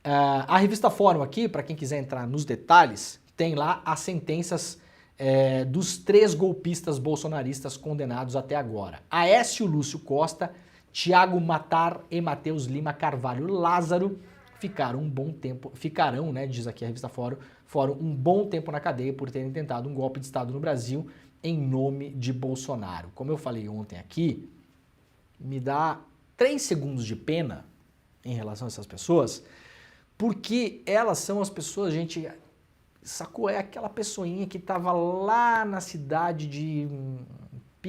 A revista Fórum aqui, para quem quiser entrar nos detalhes, tem lá as sentenças dos 3 golpistas bolsonaristas condenados até agora. Aécio Lúcio Costa, Tiago Matar e Matheus Lima Carvalho Lázaro ficarão, né, diz aqui a revista Fórum, um bom tempo na cadeia por terem tentado um golpe de Estado no Brasil em nome de Bolsonaro. Como eu falei ontem aqui, me dá 3 segundos de pena em relação a essas pessoas, porque elas são as pessoas, gente, sacou? É aquela pessoinha que estava lá na cidade de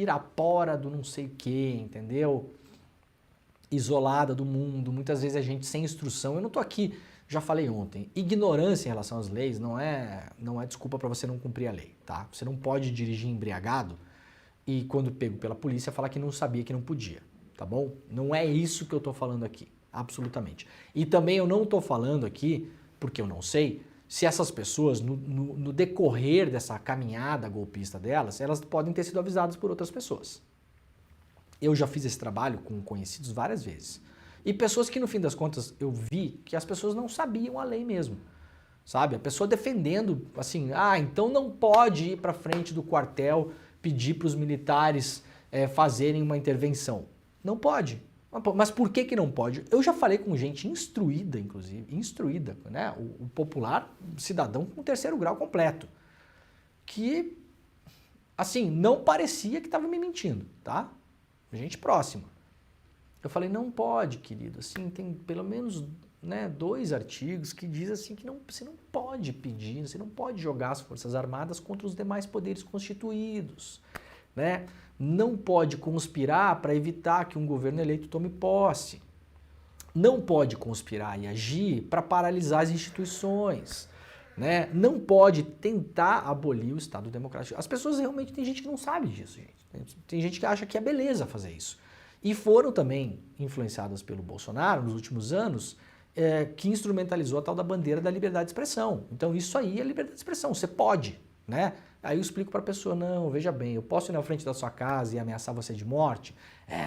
pirapora do não sei o que, entendeu? Isolada do mundo, muitas vezes a gente sem instrução. Eu não tô aqui, já falei ontem, ignorância em relação às leis não é desculpa para você não cumprir a lei, tá? Você não pode dirigir embriagado e quando pego pela polícia falar que não sabia que não podia, tá bom? Não é isso que eu tô falando aqui, absolutamente. E também eu não tô falando aqui, porque eu não sei, se essas pessoas, no decorrer dessa caminhada golpista delas, elas podem ter sido avisadas por outras pessoas. Eu já fiz esse trabalho com conhecidos várias vezes. E pessoas que, no fim das contas, eu vi que as pessoas não sabiam a lei mesmo. Sabe? A pessoa defendendo, assim, então não pode ir para frente do quartel pedir para os militares fazerem uma intervenção. Não pode. Mas por que não pode? Eu já falei com gente instruída, inclusive, né? O popular cidadão com 3º grau completo, que, assim, não parecia que estava me mentindo, tá? Gente próxima. Eu falei, não pode, querido, assim, tem pelo menos 2 artigos que diz assim que você não pode pedir, você não pode jogar as Forças Armadas contra os demais poderes constituídos, né? Não pode conspirar para evitar que um governo eleito tome posse. Não pode conspirar e agir para paralisar as instituições, né? Não pode tentar abolir o Estado Democrático. As pessoas realmente, tem gente que não sabe disso, gente. Tem gente que acha que é beleza fazer isso. E foram também influenciadas pelo Bolsonaro nos últimos anos, que instrumentalizou a tal da bandeira da liberdade de expressão. Então isso aí é liberdade de expressão, você pode, né? Aí eu explico para a pessoa, não, veja bem, eu posso ir na frente da sua casa e ameaçar você de morte?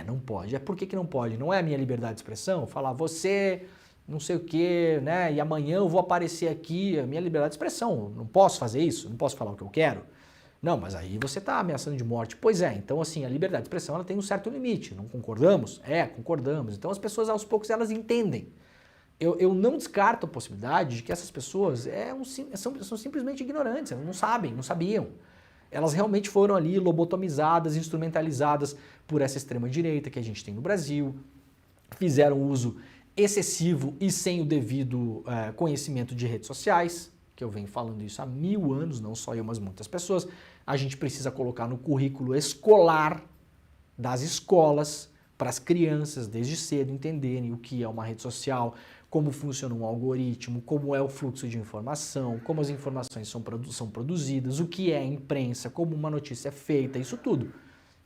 Não pode. Por que não pode? Não é a minha liberdade de expressão? Falar, você, não sei o quê, né? E amanhã eu vou aparecer aqui, a minha liberdade de expressão. Não posso fazer isso? Não posso falar o que eu quero? Não, mas aí você está ameaçando de morte. Pois é, então assim, a liberdade de expressão ela tem um certo limite, não concordamos? Concordamos. Então as pessoas aos poucos elas entendem. Eu não descarto a possibilidade de que essas pessoas são simplesmente ignorantes, elas não sabiam. Elas realmente foram ali lobotomizadas, instrumentalizadas por essa extrema-direita que a gente tem no Brasil, fizeram uso excessivo e sem o devido conhecimento de redes sociais, que eu venho falando isso há 1000 anos, não só eu, mas muitas pessoas. A gente precisa colocar no currículo escolar das escolas, para as crianças desde cedo entenderem o que é uma rede social, como funciona um algoritmo, como é o fluxo de informação, como as informações são produzidas, o que é imprensa, como uma notícia é feita, isso tudo.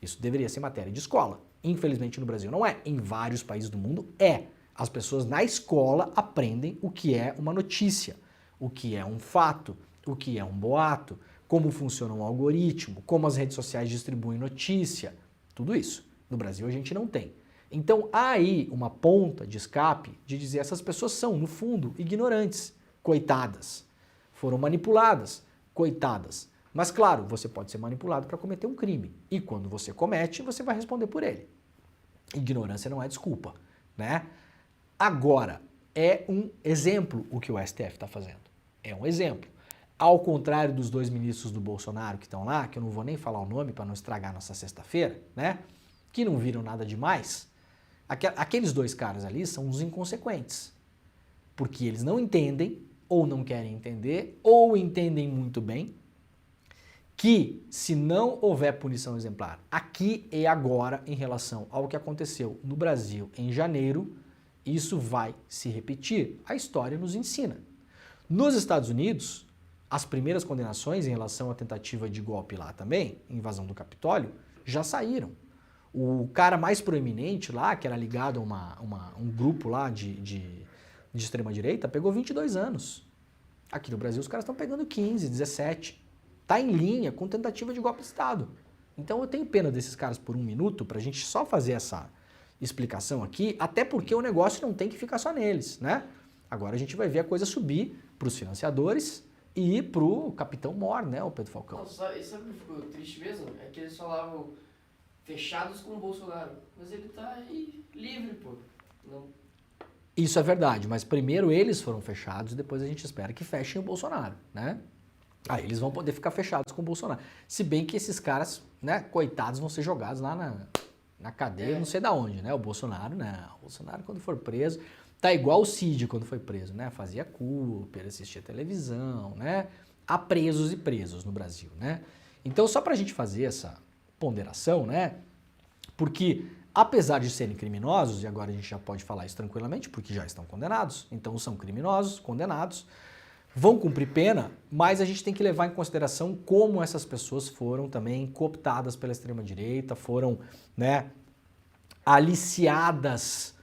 Isso deveria ser matéria de escola. Infelizmente no Brasil não é. Em vários países do mundo é. As pessoas na escola aprendem o que é uma notícia, o que é um fato, o que é um boato, como funciona um algoritmo, como as redes sociais distribuem notícia, tudo isso. No Brasil a gente não tem. Então há aí uma ponta de escape de dizer essas pessoas são, no fundo, ignorantes, coitadas. Foram manipuladas, coitadas. Mas claro, você pode ser manipulado para cometer um crime. E quando você comete, você vai responder por ele. Ignorância não é desculpa, né? Agora, é um exemplo o que o STF está fazendo. É um exemplo. Ao contrário dos 2 ministros do Bolsonaro que estão lá, que eu não vou nem falar o nome para não estragar nossa sexta-feira, né? Que não viram nada demais. Aqueles 2 caras ali são os inconsequentes. Porque eles não entendem, ou não querem entender, ou entendem muito bem, que se não houver punição exemplar aqui e agora em relação ao que aconteceu no Brasil em janeiro, isso vai se repetir. A história nos ensina. Nos Estados Unidos, as primeiras condenações em relação à tentativa de golpe lá também, invasão do Capitólio, já saíram. O cara mais proeminente lá, que era ligado a um grupo lá de extrema-direita, pegou 22 anos. Aqui no Brasil os caras estão pegando 15, 17. Tá em linha com tentativa de golpe de Estado. Então eu tenho pena desses caras por 1 minuto pra gente só fazer essa explicação aqui, até porque o negócio não tem que ficar só neles, né? Agora a gente vai ver a coisa subir pros financiadores e pro Capitão Mor, né, o Pedro Falcão. Não, sabe o que ficou triste mesmo? É que eles falavam fechados com o Bolsonaro. Mas ele tá aí livre, pô. Não. Isso é verdade, mas primeiro eles foram fechados e depois a gente espera que fechem o Bolsonaro, né? Aí eles vão poder ficar fechados com o Bolsonaro. Se bem que esses caras, né, coitados, vão ser jogados lá na cadeia, não sei da onde, né? O Bolsonaro, né? O Bolsonaro quando for preso, tá igual o Cid quando foi preso, né? Fazia Cooper, assistia televisão, né? Há presos e presos no Brasil, né? Então só pra gente fazer ponderação, né? Porque, apesar de serem criminosos, e agora a gente já pode falar isso tranquilamente, porque já estão condenados, então são criminosos, condenados, vão cumprir pena, mas a gente tem que levar em consideração como essas pessoas foram também cooptadas pela extrema-direita, foram, né, aliciadas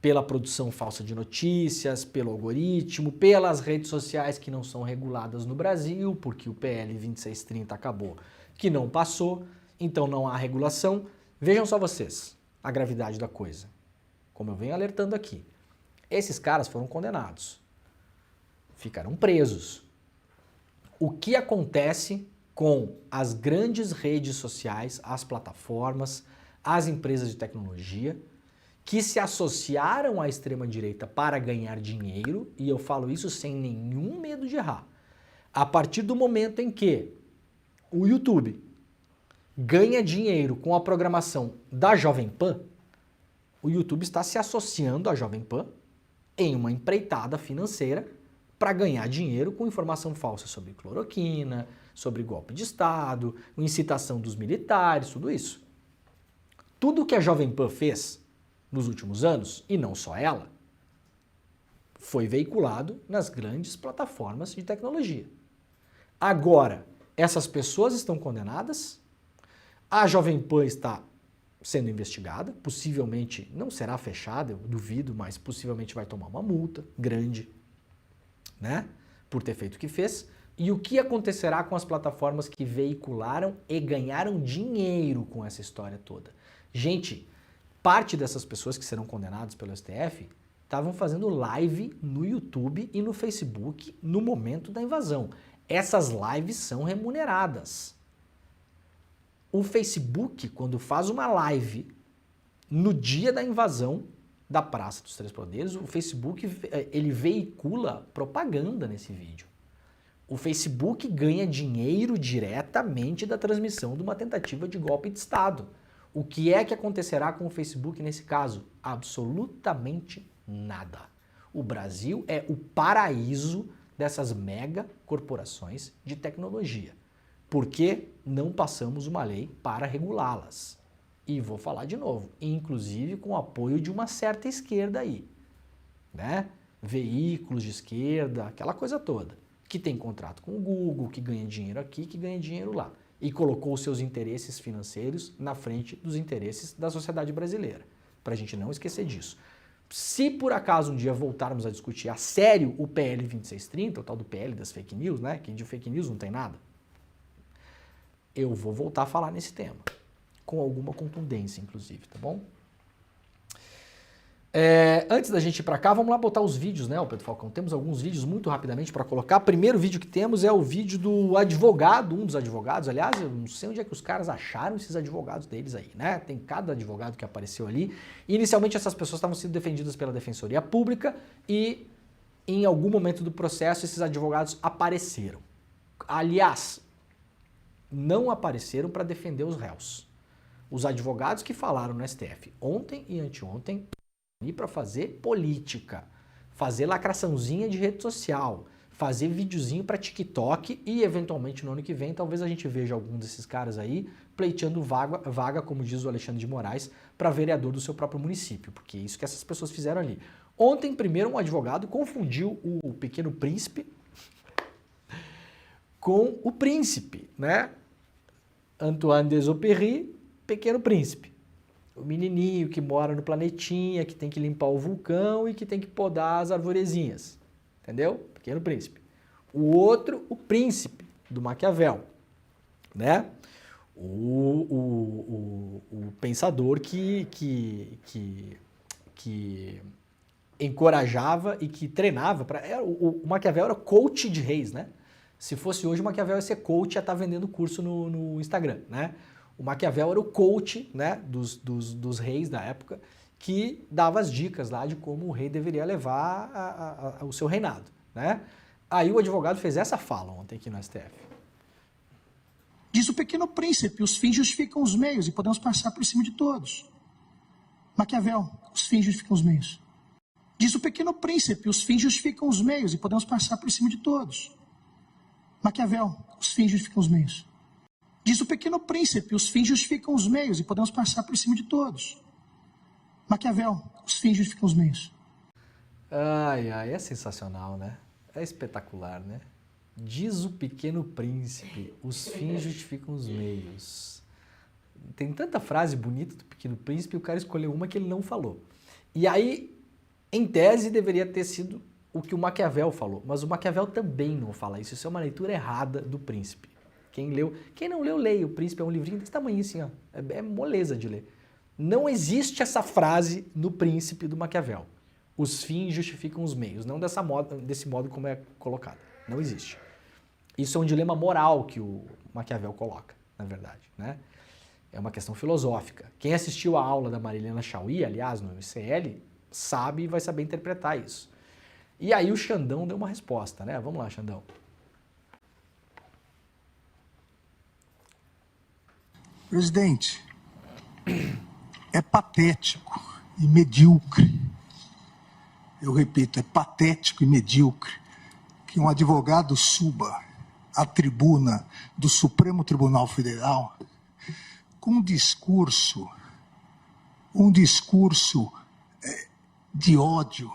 pela produção falsa de notícias, pelo algoritmo, pelas redes sociais que não são reguladas no Brasil, porque o PL 2630 acabou que não passou, então não há regulação. Vejam só vocês a gravidade da coisa. Como eu venho alertando aqui, esses caras foram condenados, ficaram presos. O que acontece com as grandes redes sociais, as plataformas, as empresas de tecnologia que se associaram à extrema-direita para ganhar dinheiro, e eu falo isso sem nenhum medo de errar. A partir do momento em que o YouTube ganha dinheiro com a programação da Jovem Pan, o YouTube está se associando à Jovem Pan em uma empreitada financeira para ganhar dinheiro com informação falsa sobre cloroquina, sobre golpe de Estado, incitação dos militares, tudo isso. Tudo que a Jovem Pan fez nos últimos anos, e não só ela, foi veiculado nas grandes plataformas de tecnologia. Agora, essas pessoas estão condenadas, a Jovem Pan está sendo investigada, possivelmente não será fechada, eu duvido, mas possivelmente vai tomar uma multa grande, né, por ter feito o que fez. E o que acontecerá com as plataformas que veicularam e ganharam dinheiro com essa história toda? Gente, parte dessas pessoas que serão condenadas pelo STF estavam fazendo live no YouTube e no Facebook no momento da invasão. Essas lives são remuneradas. O Facebook, quando faz uma live no dia da invasão da Praça dos Três Poderes, o Facebook ele veicula propaganda nesse vídeo. O Facebook ganha dinheiro diretamente da transmissão de uma tentativa de golpe de Estado. O que é que acontecerá com o Facebook nesse caso? Absolutamente nada. O Brasil é o paraíso dessas mega corporações de tecnologia. Porque não passamos uma lei para regulá-las. E vou falar de novo, inclusive com o apoio de uma certa esquerda aí, né? Veículos de esquerda, aquela coisa toda, que tem contrato com o Google, que ganha dinheiro aqui, que ganha dinheiro lá. E colocou os seus interesses financeiros na frente dos interesses da sociedade brasileira. Para a gente não esquecer disso. Se por acaso um dia voltarmos a discutir a sério o PL 2630, o tal do PL das fake news, né? Que de fake news não tem nada, eu vou voltar a falar nesse tema. Com alguma contundência, inclusive, tá bom? Antes da gente ir para cá, vamos lá botar os vídeos, né, Pedro Falcão? Temos alguns vídeos muito rapidamente para colocar. O primeiro vídeo que temos é o vídeo do advogado, um dos advogados. Aliás, eu não sei onde é que os caras acharam esses advogados deles aí, né? Tem cada advogado que apareceu ali. Inicialmente, essas pessoas estavam sendo defendidas pela Defensoria Pública e, em algum momento do processo, esses advogados apareceram. Aliás, não apareceram para defender os réus. Os advogados que falaram no STF ontem e anteontem ir para fazer política, fazer lacraçãozinha de rede social, fazer videozinho para TikTok e, eventualmente, no ano que vem, talvez a gente veja algum desses caras aí pleiteando vaga, como diz o Alexandre de Moraes, para vereador do seu próprio município, porque é isso que essas pessoas fizeram ali. Ontem, primeiro, um advogado confundiu o Pequeno Príncipe com o príncipe, né? Antoine de Exupéry, Pequeno Príncipe. O menininho que mora no planetinha, que tem que limpar o vulcão e que tem que podar as arvorezinhas. Entendeu? Pequeno Príncipe. O outro, o príncipe do Maquiavel, né? O pensador que encorajava e que treinava. O Maquiavel era coach de reis, né? Se fosse hoje, o Maquiavel ia ser coach e ia estar vendendo curso no Instagram, né? O Maquiavel era o coach, né, dos reis da época, que dava as dicas lá de como o rei deveria levar o seu reinado, né? Aí o advogado fez essa fala ontem aqui no STF. Diz o Pequeno Príncipe, os fins justificam os meios e podemos passar por cima de todos. Maquiavel, os fins justificam os meios. Diz o Pequeno Príncipe, os fins justificam os meios e podemos passar por cima de todos. Maquiavel, os fins justificam os meios. Diz o Pequeno Príncipe, os fins justificam os meios e podemos passar por cima de todos. Maquiavel, os fins justificam os meios. Ai, ai, é sensacional, né? É espetacular, né? Diz o Pequeno Príncipe, os fins justificam os meios. Tem tanta frase bonita do Pequeno Príncipe e o cara escolheu uma que ele não falou. E aí, em tese, deveria ter sido o que o Maquiavel falou. Mas o Maquiavel também não fala isso. Isso é uma leitura errada do Príncipe. Quem não leu, leia. O Príncipe é um livrinho desse tamanho assim, ó. É moleza de ler. Não existe essa frase no Príncipe do Maquiavel. Os fins justificam os meios. Não desse modo como é colocado. Não existe. Isso é um dilema moral que o Maquiavel coloca, na verdade, né? É uma questão filosófica. Quem assistiu a aula da Marilena Chauí, aliás, no ICL, sabe e vai saber interpretar isso. E aí o Xandão deu uma resposta, né? Vamos lá, Xandão. Presidente, é patético e medíocre. Eu repito, é patético e medíocre que um advogado suba à tribuna do Supremo Tribunal Federal com um discurso de ódio,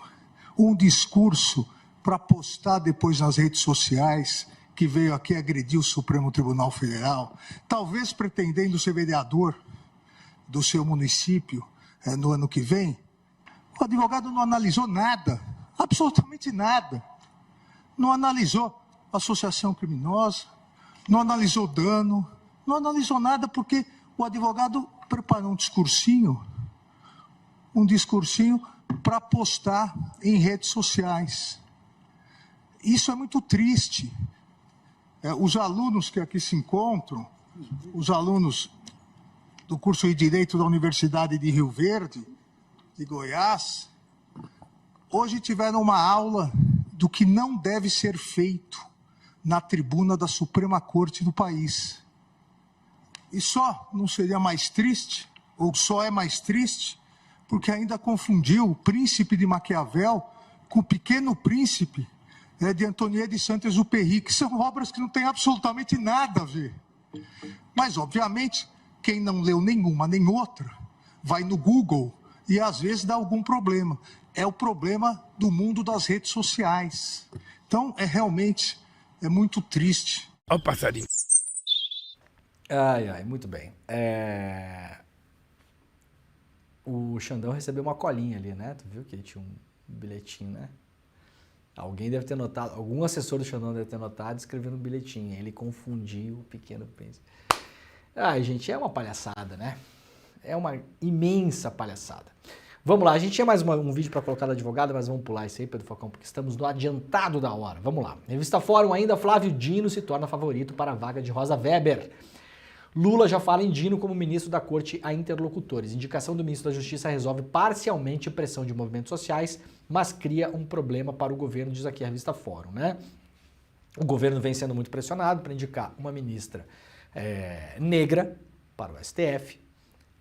um discurso para postar depois nas redes sociais que veio aqui agredir o Supremo Tribunal Federal, talvez pretendendo ser vereador do seu município no ano que vem. O advogado não analisou nada, absolutamente nada. Não analisou associação criminosa, não analisou dano, não analisou nada porque o advogado preparou um discursinho para postar em redes sociais. Isso é muito triste. Os alunos que aqui se encontram, os alunos do curso de Direito da Universidade de Rio Verde, de Goiás, hoje tiveram uma aula do que não deve ser feito na tribuna da Suprema Corte do país. E só não seria mais triste, ou só é mais triste, porque ainda confundiu o Príncipe de Maquiavel com o Pequeno Príncipe de Antonier de Saint-Exupéry, que são obras que não têm absolutamente nada a ver. Mas, obviamente, quem não leu nenhuma nem outra, vai no Google e às vezes dá algum problema. É o problema do mundo das redes sociais. Então, realmente muito triste. Olha o passarinho. Ai, ai, muito bem. O Xandão recebeu uma colinha ali, né? Tu viu que ele tinha um bilhetinho, né? Alguém deve ter notado, algum assessor do Xandão deve ter notado, escrevendo um bilhetinho. Ele confundiu o Pequeno Príncipe. Ai, gente, é uma palhaçada, né? É uma imensa palhaçada. Vamos lá, a gente tinha mais um vídeo para colocar da advogada, mas vamos pular isso aí, Pedro Falcão, porque estamos no adiantado da hora. Vamos lá. Revista Fórum ainda, Flávio Dino se torna favorito para a vaga de Rosa Weber. Lula já fala em Dino como ministro da Corte a interlocutores. Indicação do ministro da Justiça resolve parcialmente pressão de movimentos sociais, mas cria um problema para o governo, diz aqui a revista Fórum, né? O governo vem sendo muito pressionado para indicar uma ministra negra para o STF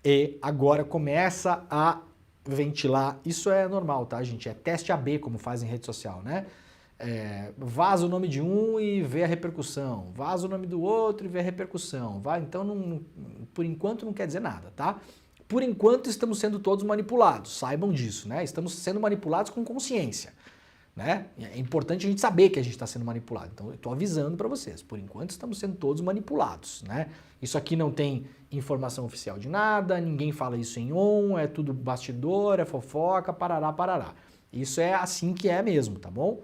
e agora começa a ventilar, isso é normal, tá, gente? É teste AB, como faz em rede social, né? Vaza o nome de um e vê a repercussão, vaza o nome do outro e vê a repercussão. Então, por enquanto, não quer dizer nada, tá? Por enquanto, estamos sendo todos manipulados, saibam disso, né? Estamos sendo manipulados com consciência, né? É importante a gente saber que a gente está sendo manipulado. Então, eu estou avisando para vocês, por enquanto, estamos sendo todos manipulados, né? Isso aqui não tem informação oficial de nada, ninguém fala isso em on, é tudo bastidor, é fofoca, parará, parará. Isso é assim que é mesmo, tá bom?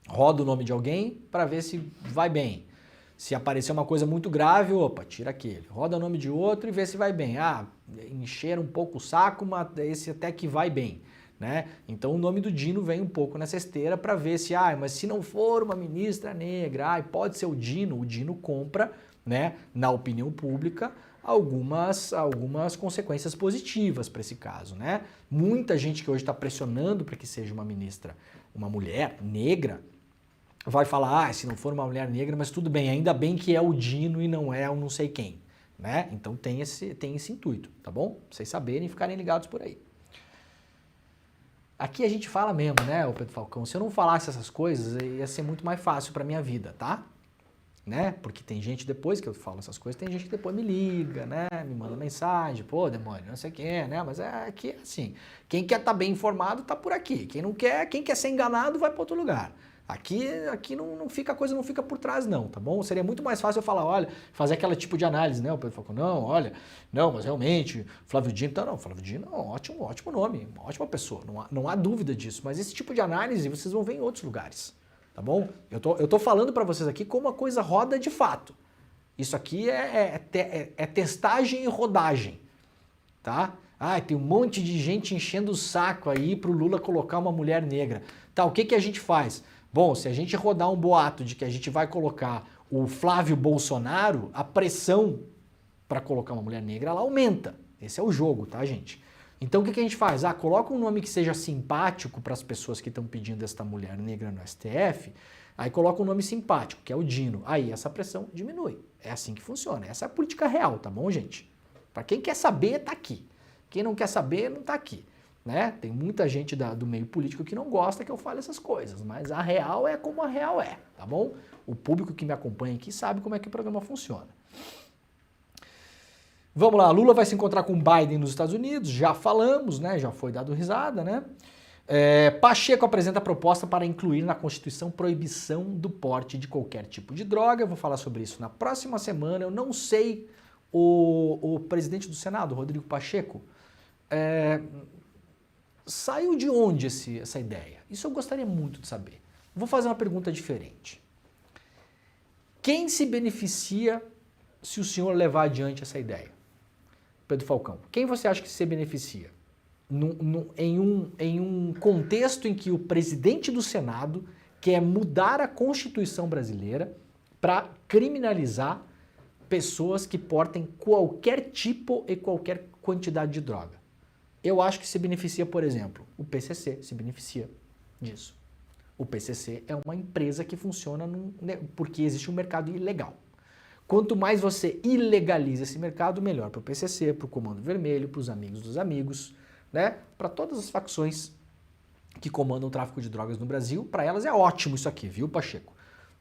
Roda o nome de alguém para ver se vai bem. Se aparecer uma coisa muito grave, opa, tira aquele. Roda o nome de outro e vê se vai bem. Ah, encher um pouco o saco, mas esse até que vai bem, né? Então o nome do Dino vem um pouco nessa esteira para ver se, mas se não for uma ministra negra, pode ser o Dino compra, né, na opinião pública, algumas consequências positivas para esse caso, né? Muita gente que hoje está pressionando para que seja uma ministra, uma mulher negra, vai falar, se não for uma mulher negra, mas tudo bem, ainda bem que é o Dino e não é o não sei quem, né? Então tem esse intuito, tá bom? Pra vocês saberem e ficarem ligados por aí. Aqui a gente fala mesmo, né, o Pedro Falcão? Se eu não falasse essas coisas, ia ser muito mais fácil pra minha vida, tá? né? Porque tem gente, depois que eu falo essas coisas, tem gente que depois me liga, né? Me manda mensagem, pô, demônio, não sei o que, né? Mas é que, assim, quem quer estar bem informado tá por aqui. Quem não quer, quem quer ser enganado vai para outro lugar. Aqui não fica, a coisa não fica por trás não, tá bom? Seria muito mais fácil eu falar, olha, fazer aquele tipo de análise, né? O Pedro falou, não, olha, não, mas realmente, Flávio Dino, então não, Flávio Dino, ótimo nome, uma ótima pessoa, não há dúvida disso, mas esse tipo de análise vocês vão ver em outros lugares, tá bom? Eu tô falando para vocês aqui como a coisa roda de fato. Isso aqui é testagem e rodagem, tá? Ah, tem um monte de gente enchendo o saco aí pro Lula colocar uma mulher negra. Tá, o que a gente faz? Bom, se a gente rodar um boato de que a gente vai colocar o Flávio Bolsonaro, a pressão para colocar uma mulher negra, ela aumenta. Esse é o jogo, tá, gente? Então o que a gente faz? Ah, coloca um nome que seja simpático para as pessoas que estão pedindo esta mulher negra no STF, aí coloca um nome simpático, que é o Dino. Aí essa pressão diminui. É assim que funciona. Essa é a política real, tá bom, gente? Para quem quer saber, tá aqui. Quem não quer saber, não tá aqui. Né? Tem muita gente do meio político que não gosta que eu fale essas coisas, mas a real é como a real é, tá bom? O público que me acompanha aqui sabe como é que o programa funciona. Vamos lá, Lula vai se encontrar com Biden nos Estados Unidos, já falamos, né? Já foi dado risada, né? Pacheco apresenta a proposta para incluir na Constituição proibição do porte de qualquer tipo de droga. Eu vou falar sobre isso na próxima semana. Eu não sei, o presidente do Senado, Rodrigo Pacheco, saiu de onde essa ideia? Isso eu gostaria muito de saber. Vou fazer uma pergunta diferente. Quem se beneficia se o senhor levar adiante essa ideia? Pedro Falcão, quem você acha que se beneficia? Em um contexto em que o presidente do Senado quer mudar a Constituição brasileira para criminalizar pessoas que portem qualquer tipo e qualquer quantidade de droga. Eu acho que se beneficia, por exemplo, o PCC se beneficia disso. O PCC é uma empresa que funciona porque existe um mercado ilegal. Quanto mais você ilegaliza esse mercado, melhor para o PCC, para o Comando Vermelho, para os amigos dos amigos, né? Para todas as facções que comandam o tráfico de drogas no Brasil, para elas é ótimo isso aqui, viu, Pacheco?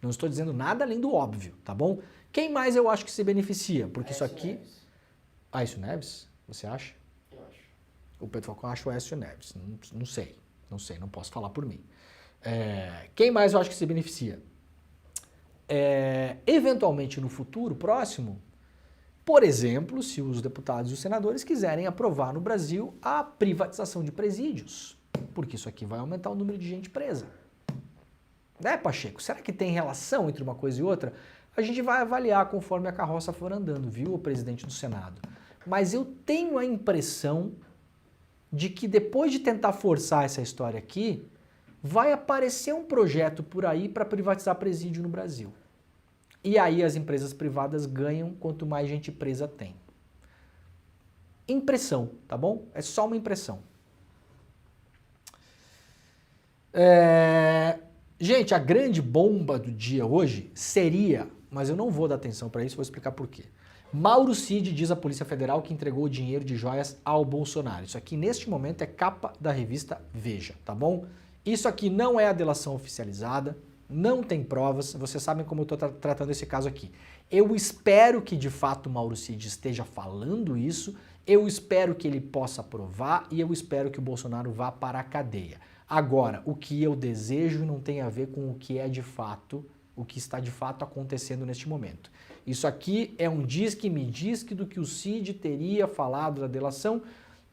Não estou dizendo nada além do óbvio, tá bom? Quem mais eu acho que se beneficia? Porque isso aqui... Aécio Neves, você acha? O Pedro Falcão acha o Aécio Neves. Não sei, não posso falar por mim. Quem mais eu acho que se beneficia? Eventualmente no futuro próximo, por exemplo, se os deputados e os senadores quiserem aprovar no Brasil a privatização de presídios, porque isso aqui vai aumentar o número de gente presa. Né, Pacheco? Será que tem relação entre uma coisa e outra? A gente vai avaliar conforme a carroça for andando, viu, o presidente do Senado? Mas eu tenho a impressão de que depois de tentar forçar essa história aqui, vai aparecer um projeto por aí para privatizar presídio no Brasil. E aí as empresas privadas ganham quanto mais gente presa tem. Impressão, tá bom? É só uma impressão. Gente, a grande bomba do dia hoje seria, mas eu não vou dar atenção para isso, vou explicar por quê. Mauro Cid diz à Polícia Federal que entregou o dinheiro de joias ao Bolsonaro. Isso aqui, neste momento, é capa da revista Veja, tá bom? Isso aqui não é a delação oficializada, não tem provas, vocês sabem como eu estou tratando esse caso aqui. Eu espero que, de fato, Mauro Cid esteja falando isso, eu espero que ele possa provar e eu espero que o Bolsonaro vá para a cadeia. Agora, o que eu desejo não tem a ver com o que é de fato, o que está de fato acontecendo neste momento. Isso aqui é um diz-que-me diz-que do que o Cid teria falado da delação,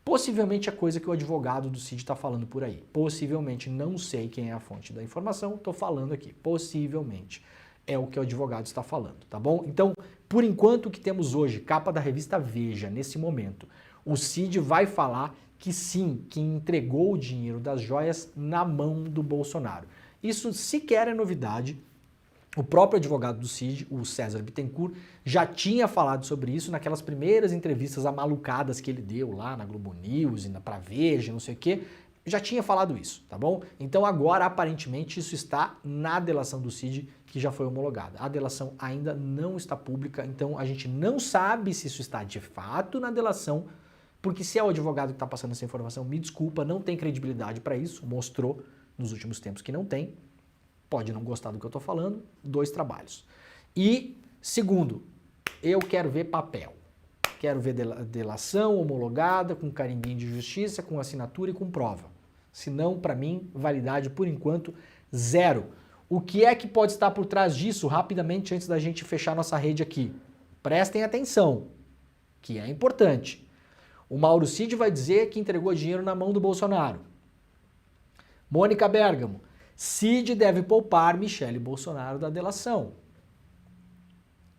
possivelmente a coisa que o advogado do Cid está falando por aí. Possivelmente, não sei quem é a fonte da informação, estou falando aqui. Possivelmente é o que o advogado está falando, tá bom? Então, por enquanto, o que temos hoje, capa da revista Veja, nesse momento, o Cid vai falar que sim, que entregou o dinheiro das joias na mão do Bolsonaro. Isso sequer é novidade. O próprio advogado do Cid, o César Bittencourt, já tinha falado sobre isso naquelas primeiras entrevistas amalucadas que ele deu lá na Globo News e pra Veja, não sei o quê. Já tinha falado isso, tá bom? Então agora, aparentemente, isso está na delação do Cid, que já foi homologada. A delação ainda não está pública, então a gente não sabe se isso está de fato na delação, porque se é o advogado que está passando essa informação, me desculpa, não tem credibilidade para isso, mostrou nos últimos tempos que não tem. Pode não gostar do que eu estou falando, 2 trabalhos. E, segundo, eu quero ver papel. Quero ver delação homologada, com carimbinho de justiça, com assinatura e com prova. Senão, para mim, validade, por enquanto, zero. O que é que pode estar por trás disso, rapidamente, antes da gente fechar nossa rede aqui? Prestem atenção, que é importante. O Mauro Cid vai dizer que entregou dinheiro na mão do Bolsonaro. Mônica Bergamo, Cid deve poupar Michele Bolsonaro da delação.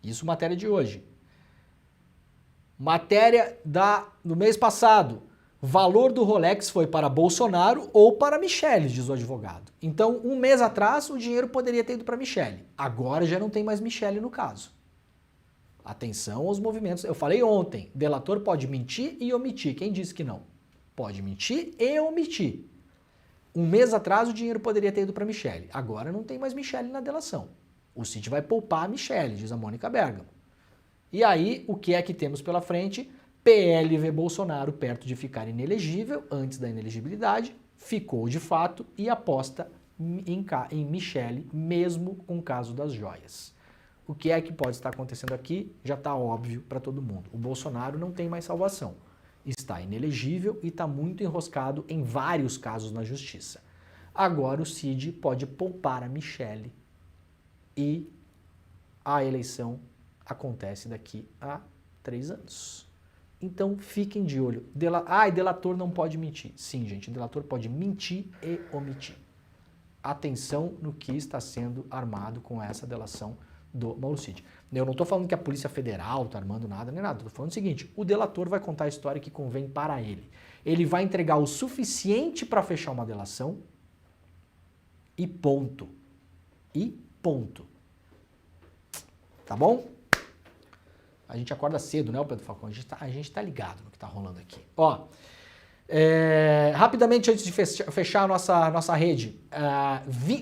Isso matéria de hoje. Matéria do mês passado. Valor do Rolex foi para Bolsonaro ou para Michele, diz o advogado. Então, um mês atrás, o dinheiro poderia ter ido para Michele. Agora já não tem mais Michele no caso. Atenção aos movimentos. Eu falei ontem, delator pode mentir e omitir. Quem disse que não? Pode mentir e omitir. Um mês atrás, o dinheiro poderia ter ido para Michele. Agora não tem mais Michele na delação. O Cid vai poupar a Michele, diz a Mônica Bergamo. E aí, o que é que temos pela frente? PL vê Bolsonaro perto de ficar inelegível, antes da inelegibilidade, ficou de fato e aposta em Michele, mesmo com o caso das joias. O que é que pode estar acontecendo aqui? Já está óbvio para todo mundo. O Bolsonaro não tem mais salvação. Está inelegível e está muito enroscado em vários casos na justiça. Agora o Cid pode poupar a Michele e a eleição acontece daqui a 3 anos. Então fiquem de olho. Delator não pode mentir. Sim, gente, delator pode mentir e omitir. Atenção no que está sendo armado com essa delação do Mauro Cid. Eu não estou falando que a Polícia Federal está armando nada, nem nada. Estou falando o seguinte, o delator vai contar a história que convém para ele. Ele vai entregar o suficiente para fechar uma delação e ponto. E ponto. Tá bom? A gente acorda cedo, né, Pedro Falcão? A gente tá ligado no que tá rolando aqui. Ó, rapidamente, antes de fechar a nossa rede,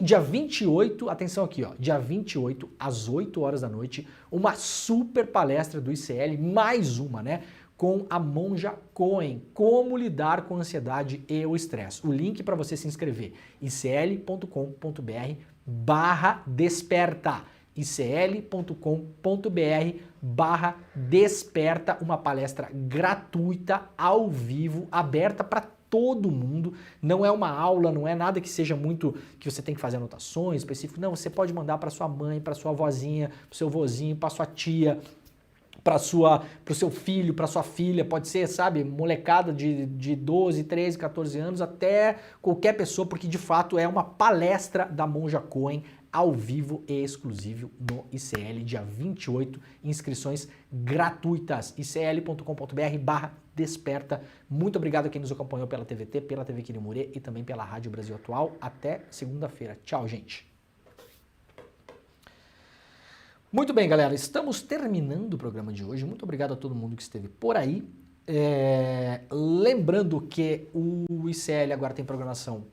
dia 28, atenção aqui, ó, dia 28, às 8 horas da noite, uma super palestra do ICL, mais uma, né, com a Monja Cohen, como lidar com a ansiedade e o estresse. O link para você se inscrever, icl.com.br/desperta. icl.com.br/desperta, uma palestra gratuita, ao vivo, aberta para todo mundo. Não é uma aula, não é nada que seja muito, que você tem que fazer anotações específicas. Não, você pode mandar para sua mãe, para sua avózinha, para o seu vozinho, para sua tia, para o seu filho, para sua filha, pode ser, sabe, molecada de 12, 13, 14 anos, até qualquer pessoa, porque de fato é uma palestra da Monja Cohen, ao vivo e exclusivo no ICL, dia 28, inscrições gratuitas, icl.com.br/desperta. Muito obrigado a quem nos acompanhou pela TVT, pela TV Quirimurê e também pela Rádio Brasil Atual. Até segunda-feira. Tchau, gente. Muito bem, galera, estamos terminando o programa de hoje. Muito obrigado a todo mundo que esteve por aí. Lembrando que o ICL agora tem programação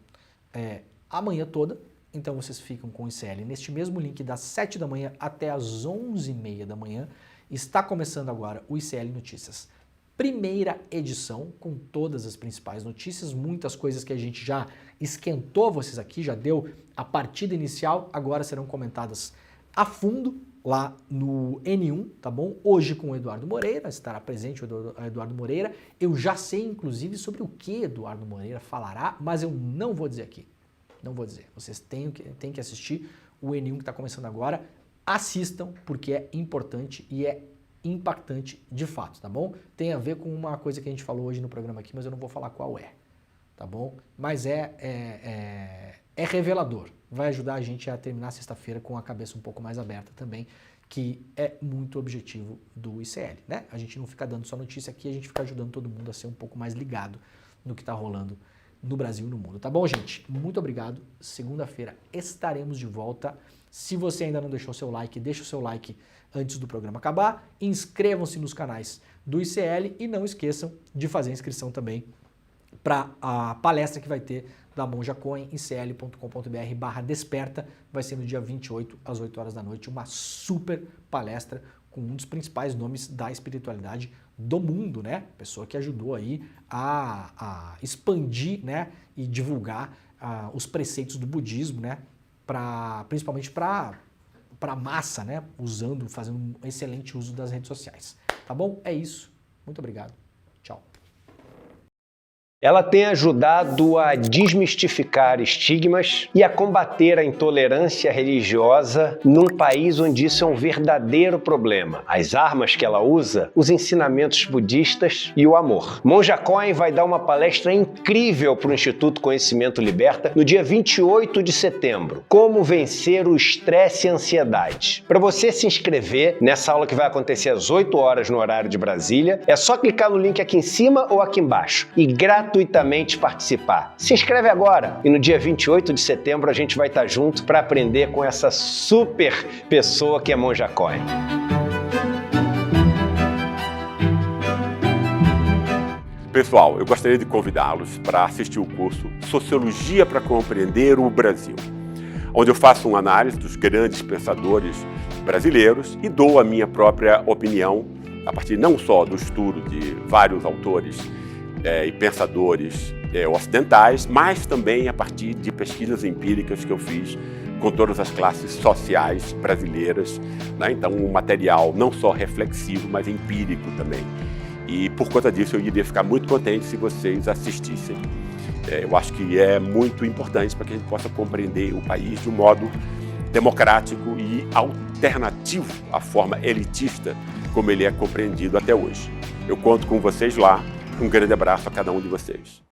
amanhã toda. Então vocês ficam com o ICL neste mesmo link das 7 da manhã até as 11h30 da manhã. Está começando agora o ICL Notícias. Primeira edição com todas as principais notícias, muitas coisas que a gente já esquentou vocês aqui, já deu a partida inicial, agora serão comentadas a fundo lá no N1, tá bom? Hoje com o Eduardo Moreira, estará presente o Eduardo Moreira. Eu já sei inclusive sobre o que Eduardo Moreira falará, mas eu não vou dizer aqui. Não vou dizer. Vocês têm que assistir o N1 que está começando agora. Assistam, porque é importante e é impactante de fato, tá bom? Tem a ver com uma coisa que a gente falou hoje no programa aqui, mas eu não vou falar qual é, tá bom? Mas é revelador. Vai ajudar a gente a terminar sexta-feira com a cabeça um pouco mais aberta também, que é muito objetivo do ICL, né? A gente não fica dando só notícia aqui, a gente fica ajudando todo mundo a ser um pouco mais ligado no que está rolando no Brasil e no mundo, tá bom, gente? Muito obrigado. Segunda-feira estaremos de volta. Se você ainda não deixou seu like, deixa o seu like antes do programa acabar. Inscrevam-se nos canais do ICL e não esqueçam de fazer a inscrição também para a palestra que vai ter da Monja Cohen, icl.com.br/desperta. Vai ser no dia 28, às 8 horas da noite, uma super palestra com um dos principais nomes da espiritualidade do mundo, né? Pessoa que ajudou aí a expandir, né, e divulgar os preceitos do budismo, né, principalmente para para massa, né? Fazendo um excelente uso das redes sociais. Tá bom? É isso. Muito obrigado. Tchau. Ela tem ajudado a desmistificar estigmas e a combater a intolerância religiosa num país onde isso é um verdadeiro problema. As armas que ela usa, os ensinamentos budistas e o amor. Monja Coen vai dar uma palestra incrível para o Instituto Conhecimento Liberta no dia 28 de setembro. Como vencer o estresse e a ansiedade. Para você se inscrever nessa aula que vai acontecer às 8 horas no horário de Brasília, é só clicar no link aqui em cima ou aqui embaixo e gratuitamente participar. Se inscreve agora e no dia 28 de setembro a gente vai estar junto para aprender com essa super pessoa que é Monja Coen. Pessoal, eu gostaria de convidá-los para assistir o curso Sociologia para Compreender o Brasil, onde eu faço uma análise dos grandes pensadores brasileiros e dou a minha própria opinião a partir não só do estudo de vários autores e pensadores ocidentais, mas também a partir de pesquisas empíricas que eu fiz com todas as classes sociais brasileiras, né? Então, um material não só reflexivo, mas empírico também. E por conta disso eu iria ficar muito contente se vocês assistissem. Eu acho que é muito importante para que a gente possa compreender o país de um modo democrático e alternativo à forma elitista como ele é compreendido até hoje. Eu conto com vocês lá. Um grande abraço a cada um de vocês.